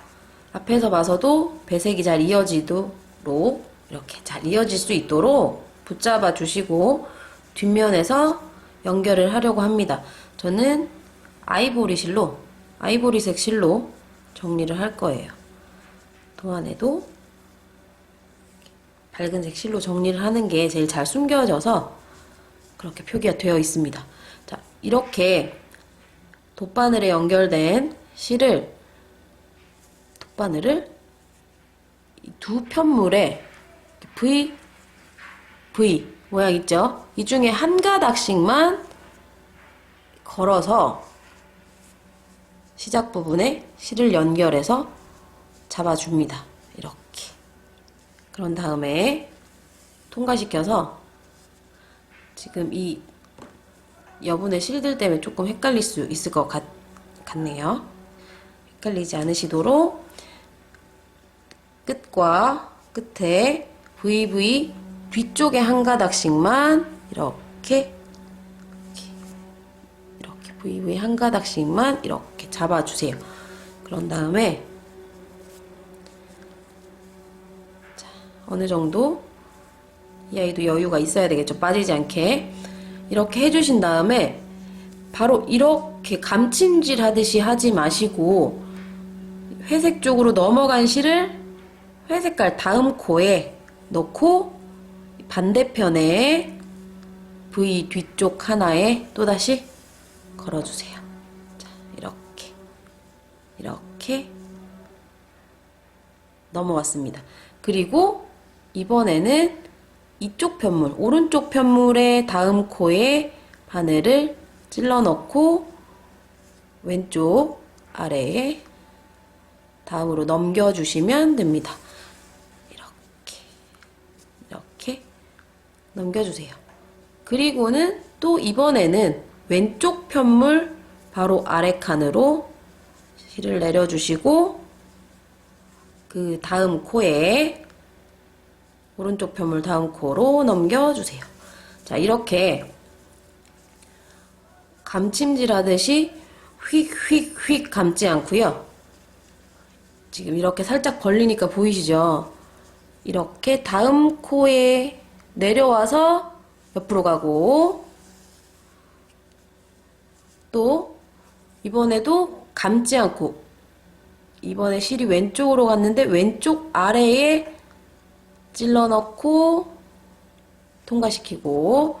Speaker 1: 앞에서 봐서도 배색이 잘 이어지도록, 이렇게 잘 이어질 수 있도록 붙잡아 주시고 뒷면에서 연결을 하려고 합니다. 저는 아이보리색 실로 정리를 할 거예요. 도안에도 밝은색 실로 정리를 하는 게 제일 잘 숨겨져서 그렇게 표기가 되어 있습니다. 자, 이렇게 돗바늘에 연결된 실을, 돗바늘을 두 편물에 V 모양 있죠? 이 중에 한 가닥씩만 걸어서 시작 부분에 실을 연결해서 잡아줍니다. 이렇게. 그런 다음에 통과시켜서 지금 이 여분의 실들 때문에 조금 헷갈릴 수 있을 것 같네요. 헷갈리지 않으시도록 끝과 끝에 VV 뒤쪽에 한 가닥씩만 이렇게 VV 한 가닥씩만 이렇게 잡아주세요. 그런 다음에 자, 어느 정도 이 아이도 여유가 있어야 되겠죠. 빠지지 않게 이렇게 해주신 다음에 바로 이렇게 감침질 하듯이 하지 마시고 회색 쪽으로 넘어간 실을 회색깔 다음 코에 넣고 반대편에 V 뒤쪽 하나에 또다시 걸어주세요. 자, 이렇게 넘어왔습니다. 그리고 이번에는 이쪽 편물, 오른쪽 편물의 다음 코에 바늘을 찔러 넣고 왼쪽 아래에 다음으로 넘겨주시면 됩니다. 이렇게 넘겨주세요. 그리고는 또 이번에는 왼쪽 편물 바로 아래 칸으로 실을 내려주시고 그 다음 코에 오른쪽 편물 다음 코로 넘겨주세요. 자, 이렇게 감침질 하듯이 휙휙휙 감지 않고요. 지금 이렇게 살짝 벌리니까 보이시죠? 이렇게 다음 코에 내려와서 옆으로 가고 또 이번에도 감지 않고 이번에 실이 왼쪽으로 갔는데 왼쪽 아래에 찔러 넣고 통과시키고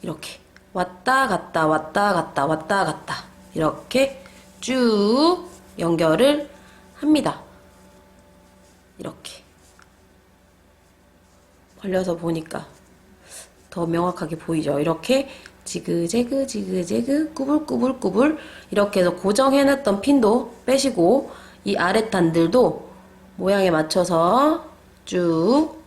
Speaker 1: 이렇게 왔다 갔다 왔다 갔다 왔다 갔다 이렇게 쭉 연결을 합니다. 이렇게 벌려서 보니까 더 명확하게 보이죠? 이렇게 지그재그 지그재그 꾸불꾸불꾸불 이렇게 해서 고정해놨던 핀도 빼시고 이 아랫단들도 모양에 맞춰서 쭉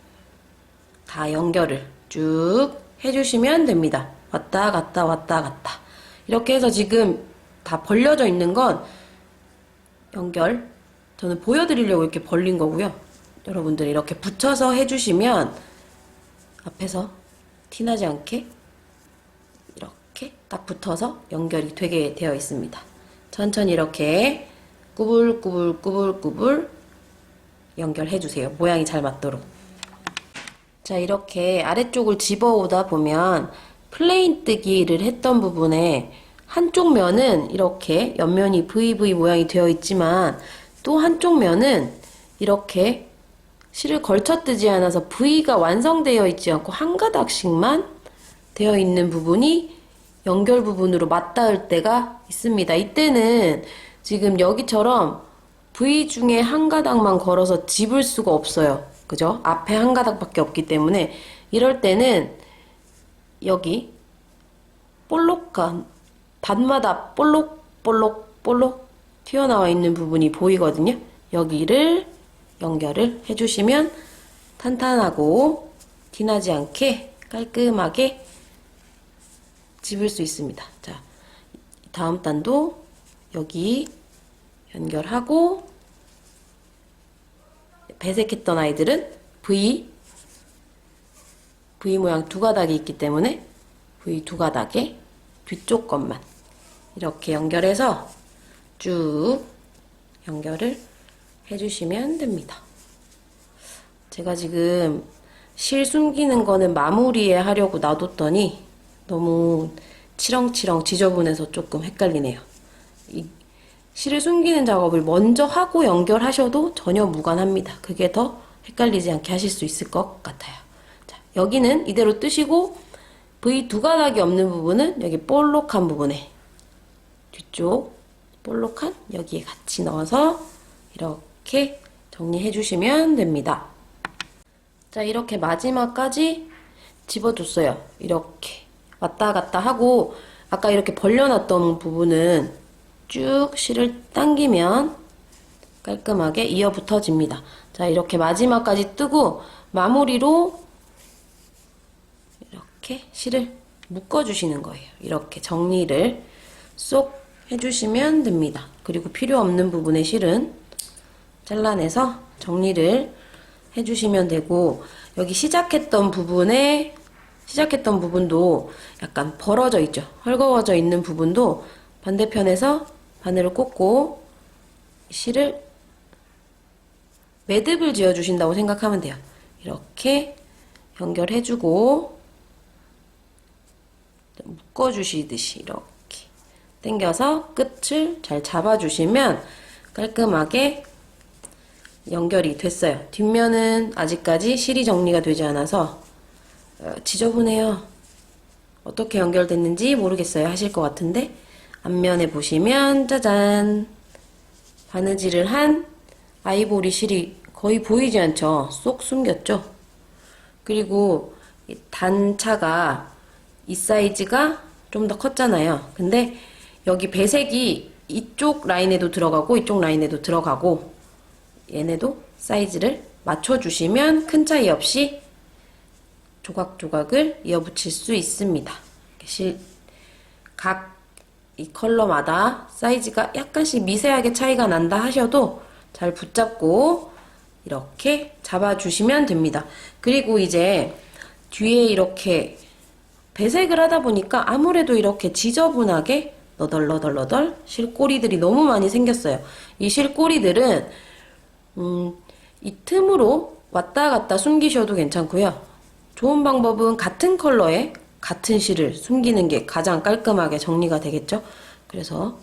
Speaker 1: 다 연결을 쭉 해주시면 됩니다. 왔다 갔다 왔다 갔다 이렇게 해서 지금 다 벌려져 있는 건 연결 저는 보여드리려고 이렇게 벌린 거고요. 여러분들 이렇게 붙여서 해주시면 앞에서 티나지 않게 이렇게 딱 붙어서 연결이 되게 되어 있습니다. 천천히 이렇게 꾸불꾸불꾸불꾸불 연결해주세요. 모양이 잘 맞도록. 자, 이렇게 아래쪽을 집어오다 보면 플레인 뜨기를 했던 부분에 한쪽 면은 이렇게 옆면이 VV 모양이 되어 있지만 또 한쪽 면은 이렇게 실을 걸쳐 뜨지 않아서 V가 완성되어 있지 않고 한 가닥씩만 되어 있는 부분이 연결 부분으로 맞닿을 때가 있습니다. 이때는 지금 여기처럼 V 중에 한 가닥만 걸어서 집을 수가 없어요. 그죠? 앞에 한 가닥밖에 없기 때문에 이럴 때는 여기 볼록한 단마다 볼록 튀어나와 있는 부분이 보이거든요. 여기를 연결을 해주시면 탄탄하고 티나지 않게 깔끔하게 집을 수 있습니다. 자, 다음 단도 여기 연결하고 배색했던 아이들은 V 모양 두 가닥이 있기 때문에 V 두 가닥에 뒤쪽 것만 이렇게 연결해서 쭉 연결을 해주시면 됩니다. 제가 지금 실 숨기는 거는 마무리에 하려고 놔뒀더니 너무 치렁치렁 지저분해서 조금 헷갈리네요. 이 실을 숨기는 작업을 먼저 하고 연결하셔도 전혀 무관합니다. 그게 더 헷갈리지 않게 하실 수 있을 것 같아요. 자, 여기는 이대로 뜨시고 V 두 가닥이 없는 부분은 여기 볼록한 부분에 뒤쪽 볼록한 여기에 같이 넣어서 이렇게 정리해 주시면 됩니다. 자, 이렇게 마지막까지 집어줬어요. 이렇게 왔다 갔다 하고 아까 이렇게 벌려놨던 부분은 쭉 실을 당기면 깔끔하게 이어 붙어집니다. 자, 이렇게 마지막까지 뜨고 마무리로 이렇게 실을 묶어주시는 거예요. 이렇게 정리를 쏙 해주시면 됩니다. 그리고 필요 없는 부분의 실은 잘라내서 정리를 해주시면 되고, 여기 시작했던 부분도 약간 벌어져 있죠. 헐거워져 있는 부분도 반대편에서 바늘을 꽂고 실을 매듭을 지어 주신다고 생각하면 돼요. 이렇게 연결해주고 묶어주시듯이 이렇게 당겨서 끝을 잘 잡아주시면 깔끔하게 연결이 됐어요. 뒷면은 아직까지 실이 정리가 되지 않아서 지저분해요. 어떻게 연결됐는지 모르겠어요 하실 것 같은데, 앞면에 보시면 짜잔, 바느질을 한 아이보리 실이 거의 보이지 않죠? 쏙 숨겼죠? 그리고 이 단차가 이 사이즈가 좀 더 컸잖아요. 근데 여기 배색이 이쪽 라인에도 들어가고 이쪽 라인에도 들어가고, 얘네도 사이즈를 맞춰주시면 큰 차이 없이 조각조각을 이어붙일 수 있습니다. 각 이 컬러마다 사이즈가 약간씩 미세하게 차이가 난다 하셔도 잘 붙잡고 이렇게 잡아주시면 됩니다. 그리고 이제 뒤에 이렇게 배색을 하다 보니까 아무래도 이렇게 지저분하게 너덜너덜너덜 실꼬리들이 너무 많이 생겼어요. 이 실꼬리들은 이 틈으로 왔다 갔다 숨기셔도 괜찮고요. 좋은 방법은 같은 컬러에 같은 실을 숨기는 게 가장 깔끔하게 정리가 되겠죠. 그래서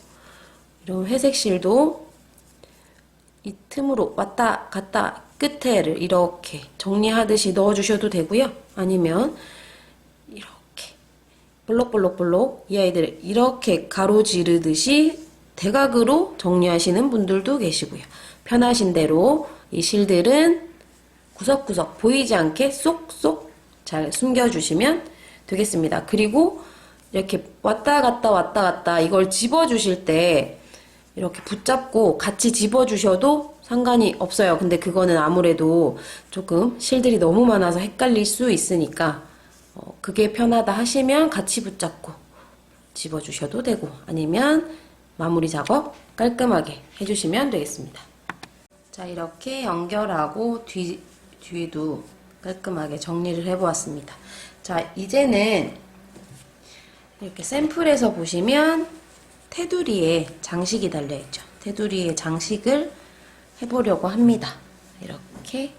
Speaker 1: 이런 회색 실도 이 틈으로 왔다 갔다 끝에를 이렇게 정리하듯이 넣어주셔도 되고요. 아니면 이렇게 볼록볼록볼록 이 아이들 이렇게 가로지르듯이 대각으로 정리하시는 분들도 계시고요. 편하신 대로 이 실들은 구석구석 보이지 않게 쏙쏙 잘 숨겨주시면 되겠습니다. 그리고 이렇게 왔다 갔다 이걸 집어주실 때 이렇게 붙잡고 같이 집어주셔도 상관이 없어요. 근데 그거는 아무래도 조금 실들이 너무 많아서 헷갈릴 수 있으니까 그게 편하다 하시면 같이 붙잡고 집어주셔도 되고, 아니면 마무리 작업 깔끔하게 해주시면 되겠습니다. 자, 이렇게 연결하고 뒤에도 깔끔하게 정리를 해보았습니다. 자, 이제는 이렇게 샘플에서 보시면 테두리에 장식이 달려있죠. 테두리에 장식을 해보려고 합니다. 이렇게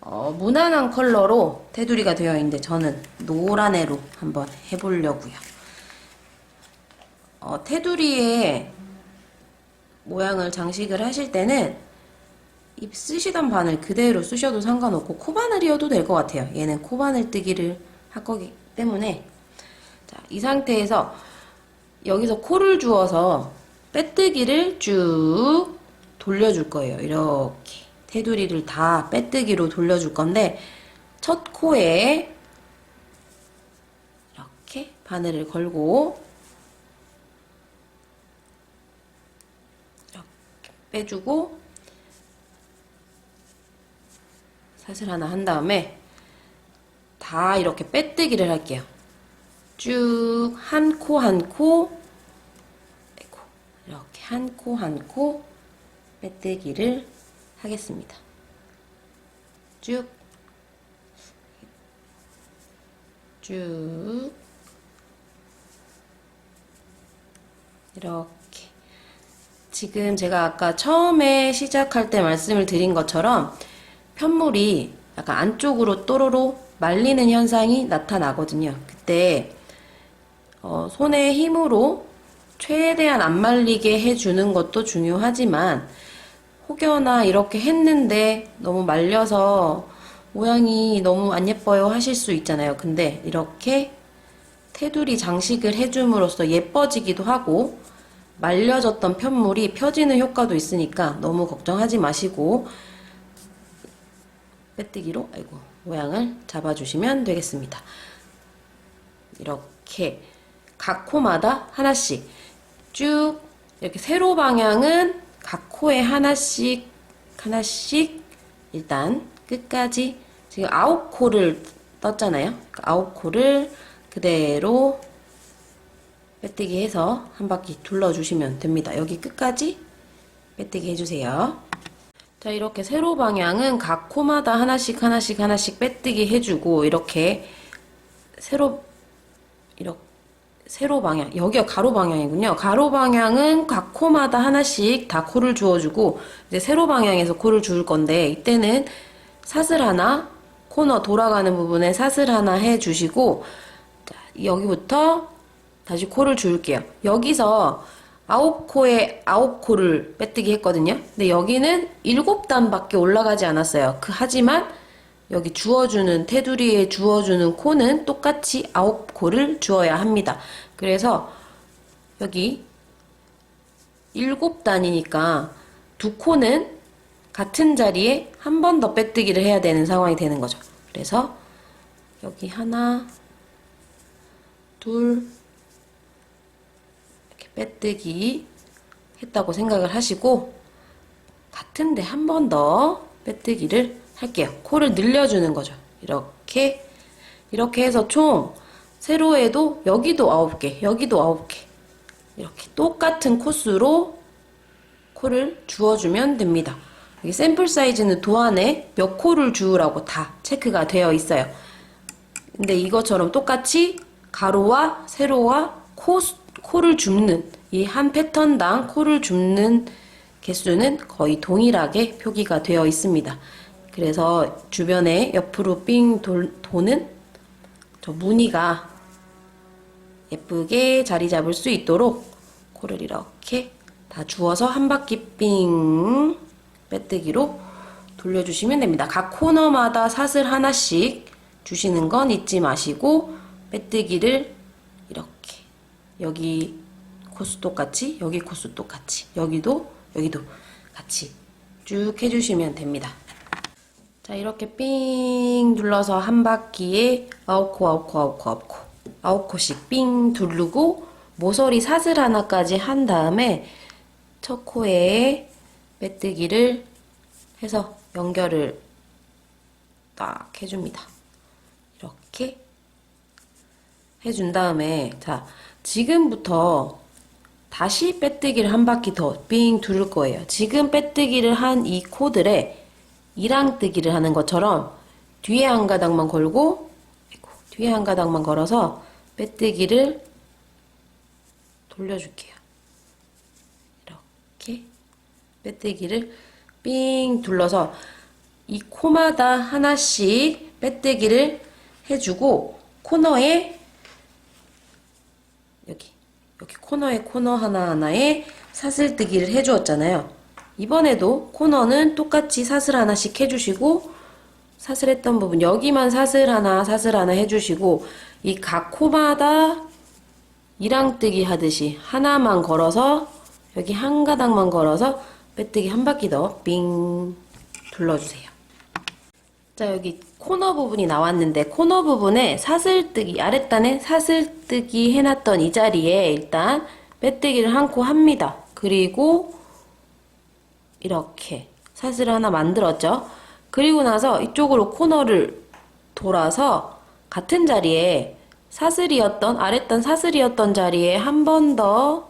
Speaker 1: 무난한 컬러로 테두리가 되어 있는데 저는 노란 애로 한번 해보려고요. 테두리에 모양을 장식을 하실 때는 이 쓰시던 바늘 그대로 쓰셔도 상관없고 코바늘이어도 될 것 같아요. 얘는 코바늘 뜨기를 할 거기 때문에. 자, 이 상태에서 여기서 코를 주어서 빼뜨기를 쭉 돌려줄 거예요. 이렇게 테두리를 다 빼뜨기로 돌려줄 건데, 첫 코에 이렇게 바늘을 걸고 이렇게 빼주고 사슬 하나 한 다음에 다 이렇게 빼뜨기를 할게요. 쭉 한 코 한 코, 이렇게 한 코 한 코 빼뜨기를 하겠습니다. 쭉 이렇게. 지금 제가 아까 처음에 시작할 때 말씀을 드린 것처럼 편물이 약간 안쪽으로 또로로 말리는 현상이 나타나거든요. 그때 손의 힘으로 최대한 안 말리게 해주는 것도 중요하지만, 혹여나 이렇게 했는데 너무 말려서 모양이 너무 안 예뻐요 하실 수 있잖아요. 근데 이렇게 테두리 장식을 해줌으로써 예뻐지기도 하고 말려졌던 편물이 펴지는 효과도 있으니까 너무 걱정하지 마시고 빼뜨기로 모양을 잡아주시면 되겠습니다. 이렇게 각 코마다 하나씩 쭉 이렇게 세로 방향은 각 코에 하나씩 일단 끝까지 지금 9코를 떴잖아요. 9코를 그대로 빼뜨기 해서 한 바퀴 둘러주시면 됩니다. 여기 끝까지 빼뜨기 해주세요. 자, 이렇게 세로 방향은 각 코마다 하나씩 빼뜨기 해주고, 이렇게 세로 방향, 여기가 가로 방향이군요. 가로 방향은 각 코마다 하나씩 다 코를 주어주고, 이제 세로 방향에서 코를 주울 건데, 이때는 사슬 하나, 코너 돌아가는 부분에 사슬 하나 해주시고, 자, 여기부터 다시 코를 주울게요. 여기서 9코에 9코를 빼뜨기 했거든요. 근데 여기는 7단밖에 올라가지 않았어요. 하지만 여기 주어주는, 테두리에 주어주는 코는 똑같이 9코를 주어야 합니다. 그래서 여기 7단이니까 두 코는 같은 자리에 한 번 더 빼뜨기를 해야 되는 상황이 되는 거죠. 그래서 여기 하나, 둘, 이렇게 빼뜨기 했다고 생각을 하시고, 같은데 한 번 더 빼뜨기를 할게요. 코를 늘려주는 거죠. 이렇게 해서 총 세로에도 여기도 9개, 여기도 9개, 이렇게 똑같은 코수로 코를 주워주면 됩니다. 여기 샘플 사이즈는 도안에 몇 코를 주우라고 다 체크가 되어 있어요. 근데 이것처럼 똑같이 가로와 세로와 코를 줍는, 이 한 패턴당 코를 줍는 개수는 거의 동일하게 표기가 되어 있습니다. 그래서 주변에 옆으로 삥 도는 저 무늬가 예쁘게 자리 잡을 수 있도록 코를 이렇게 다 주워서 한 바퀴 삥 빼뜨기로 돌려주시면 됩니다. 각 코너마다 사슬 하나씩 주시는 건 잊지 마시고, 빼뜨기를 이렇게 여기 코수 똑같이, 여기 코수 똑같이, 여기도 같이 쭉 해주시면 됩니다. 자, 이렇게 삥 둘러서 한 바퀴에 9코씩 삥 두르고 모서리 사슬 하나까지 한 다음에 첫 코에 빼뜨기를 해서 연결을 딱 해줍니다. 이렇게 해준 다음에, 자, 지금부터 다시 빼뜨기를 한 바퀴 더 삥 두를 거예요. 지금 빼뜨기를 한 이 코들에 이랑뜨기를 하는 것처럼 뒤에 한 가닥만 걸고, 뒤에 한 가닥만 걸어서 빼뜨기를 돌려줄게요. 이렇게 빼뜨기를 삥 둘러서 이 코마다 하나씩 빼뜨기를 해주고, 코너에 여기 코너에 코너 하나하나에 사슬뜨기를 해주었잖아요. 이번에도 코너는 똑같이 사슬 하나씩 해주시고, 사슬했던 부분 여기만 사슬 하나 해주시고, 이 각 코마다 이랑뜨기 하듯이 하나만 걸어서, 여기 한 가닥만 걸어서 빼뜨기 한 바퀴 더 빙 둘러주세요. 자, 여기 코너 부분이 나왔는데, 코너 부분에 사슬뜨기, 아랫단에 사슬뜨기 해놨던 이 자리에 일단 빼뜨기를 한 코 합니다. 그리고 이렇게 사슬을 하나 만들었죠. 그리고 나서 이쪽으로 코너를 돌아서 같은 자리에 아랫단 사슬이었던 자리에 한 번 더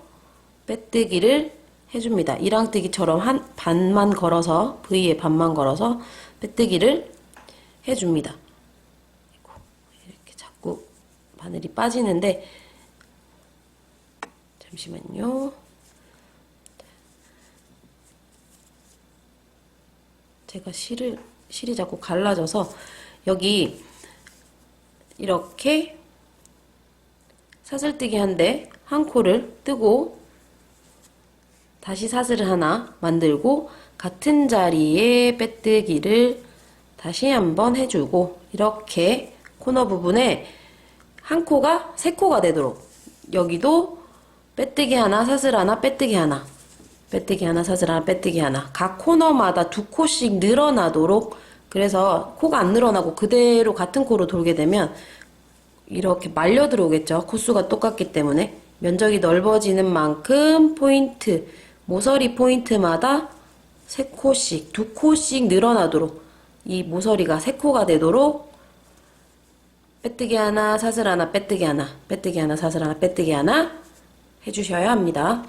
Speaker 1: 빼뜨기를 해줍니다. 이랑뜨기처럼 반만 걸어서, V에 반만 걸어서 빼뜨기를 해줍니다. 이렇게 자꾸 바늘이 빠지는데, 잠시만요. 제가 실이 자꾸 갈라져서, 여기 이렇게 사슬뜨기 한데 한 코를 뜨고 다시 사슬을 하나 만들고 같은 자리에 빼뜨기를 다시 한번 해주고, 이렇게 코너 부분에 한 코가 세 코가 되도록, 여기도 빼뜨기 하나, 사슬 하나, 빼뜨기 하나, 빼뜨기 하나, 사슬 하나, 빼뜨기 하나, 각 코너마다 두 코씩 늘어나도록. 그래서 코가 안 늘어나고 그대로 같은 코로 돌게 되면 이렇게 말려 들어오겠죠. 코수가 똑같기 때문에. 면적이 넓어지는 만큼 포인트, 모서리 포인트마다 3코씩, 2코씩 늘어나도록, 이 모서리가 3코가 되도록 빼뜨기 하나, 사슬 하나, 빼뜨기 하나, 빼뜨기 하나, 사슬 하나, 빼뜨기 하나 해주셔야 합니다.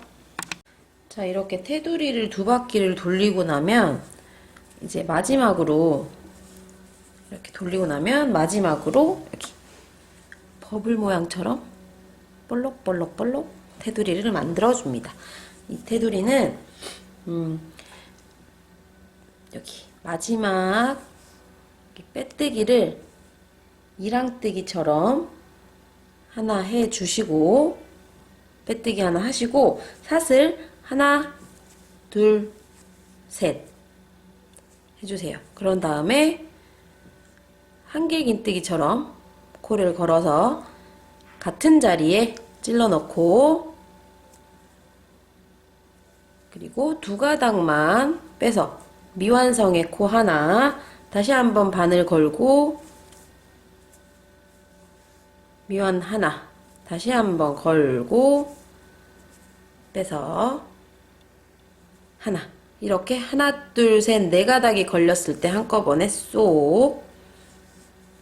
Speaker 1: 자, 이렇게 테두리를 2바퀴를 돌리고 나면 이제 마지막으로 이렇게 돌리고 나면 마지막으로 이렇게 버블 모양처럼 볼록볼록볼록 테두리를 만들어줍니다. 이 테두리는 여기 마지막 빼뜨기를 이랑뜨기처럼 하나 해주시고 빼뜨기 하나 하시고 사슬 하나, 둘, 셋 해주세요. 그런 다음에 한길긴뜨기처럼 코를 걸어서 같은 자리에 찔러 넣고 그리고 2가닥만 빼서 미완성의 코 하나 다시 한번 바늘 걸고 미완 하나 다시 한번 걸고 빼서 하나 이렇게 하나 둘 셋 4가닥이 걸렸을 때 한꺼번에 쏙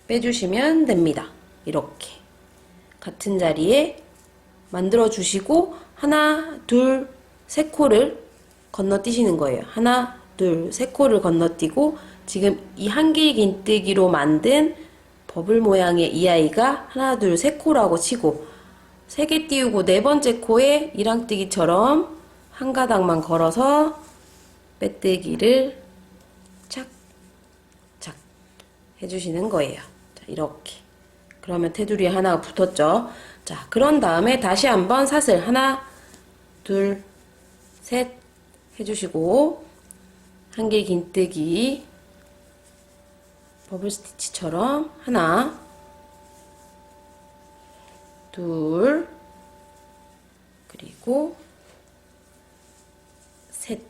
Speaker 1: 빼주시면 됩니다. 이렇게 같은 자리에 만들어 주시고 하나 둘 세 코를 건너뛰시는 거예요. 하나 둘 세 코를 건너뛰고 지금 이 한길긴뜨기로 만든 버블 모양의 이 아이가 하나 둘 세 코라고 치고 3개 띄우고 4번째 코에 이랑뜨기처럼 한 가닥만 걸어서 빼뜨기를 착착 해주시는 거예요. 자, 이렇게. 그러면 테두리에 하나가 붙었죠. 자, 그런 다음에 다시 한번 사슬 하나, 둘, 셋 해주시고 한길긴뜨기 버블 스티치처럼 하나, 둘, 그리고 셋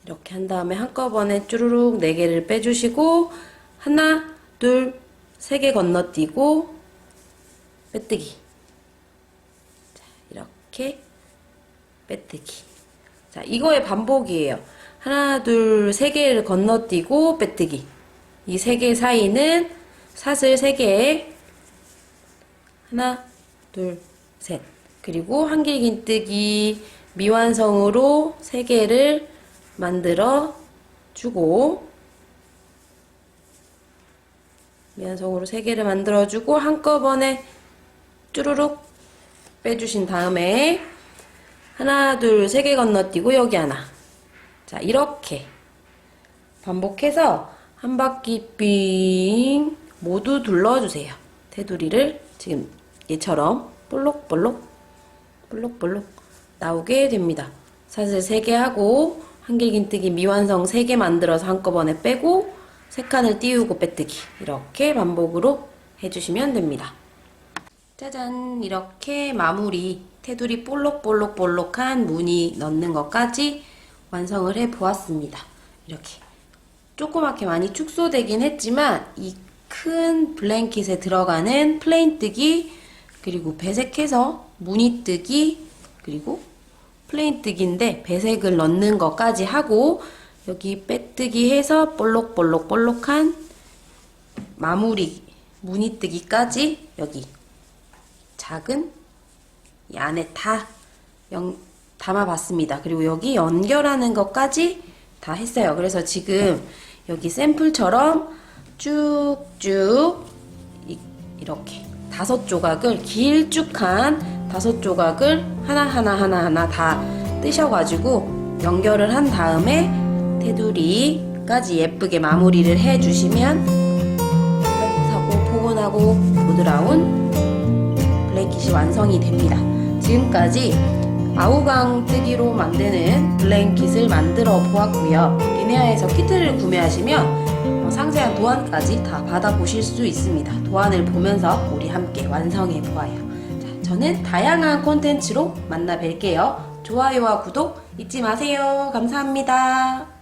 Speaker 1: 이렇게 한 다음에 한꺼번에 쭈루룩 4개를 빼주시고 하나, 둘, 3개 건너뛰고 빼뜨기. 자, 이렇게 빼뜨기. 자, 이거의 반복이에요. 하나, 둘, 3개를 건너뛰고 빼뜨기. 이 3개 사이는 사슬 3개 하나, 둘, 셋. 그리고 한길긴뜨기 미완성으로 3개를 만들어 주고 미완성으로 3개를 만들어 주고 한꺼번에 쭈루룩 빼주신 다음에 하나, 둘, 3개 건너뛰고 여기 하나. 자, 이렇게 반복해서 한 바퀴 삥 모두 둘러주세요. 테두리를 지금 얘처럼 볼록볼록 나오게 됩니다. 사슬 3개 하고 한길긴뜨기 미완성 3개 만들어서 한꺼번에 빼고 3칸을 띄우고 빼뜨기 이렇게 반복으로 해주시면 됩니다. 짜잔, 이렇게 마무리 테두리 볼록볼록한 무늬 넣는 것까지 완성을 해 보았습니다. 이렇게 조그맣게 많이 축소되긴 했지만 이 큰 블랭킷에 들어가는 플레인뜨기 그리고 배색해서 무늬뜨기 그리고 플레인뜨기인데 배색을 넣는 것까지 하고 여기 빼뜨기 해서 볼록한 마무리 무늬뜨기까지 여기 작은 이 안에 다 담아봤습니다. 그리고 여기 연결하는 것까지 다 했어요. 그래서 지금 여기 샘플처럼 쭉쭉 이렇게 5조각을 길쭉한 5조각을 하나 다 뜨셔가지고 연결을 한 다음에 테두리까지 예쁘게 마무리를 해주시면 따뜻하고 포근하고 보드라운 블랭킷이 완성이 됩니다. 지금까지 아우강뜨기로 만드는 블랭킷을 만들어 보았고요. 리네아에서 키트를 구매하시면 상세한 도안까지 다 받아보실 수 있습니다. 도안을 보면서 우리 함께 완성해 보아요. 자, 저는 다양한 콘텐츠로 만나 뵐게요. 좋아요와 구독 잊지 마세요. 감사합니다.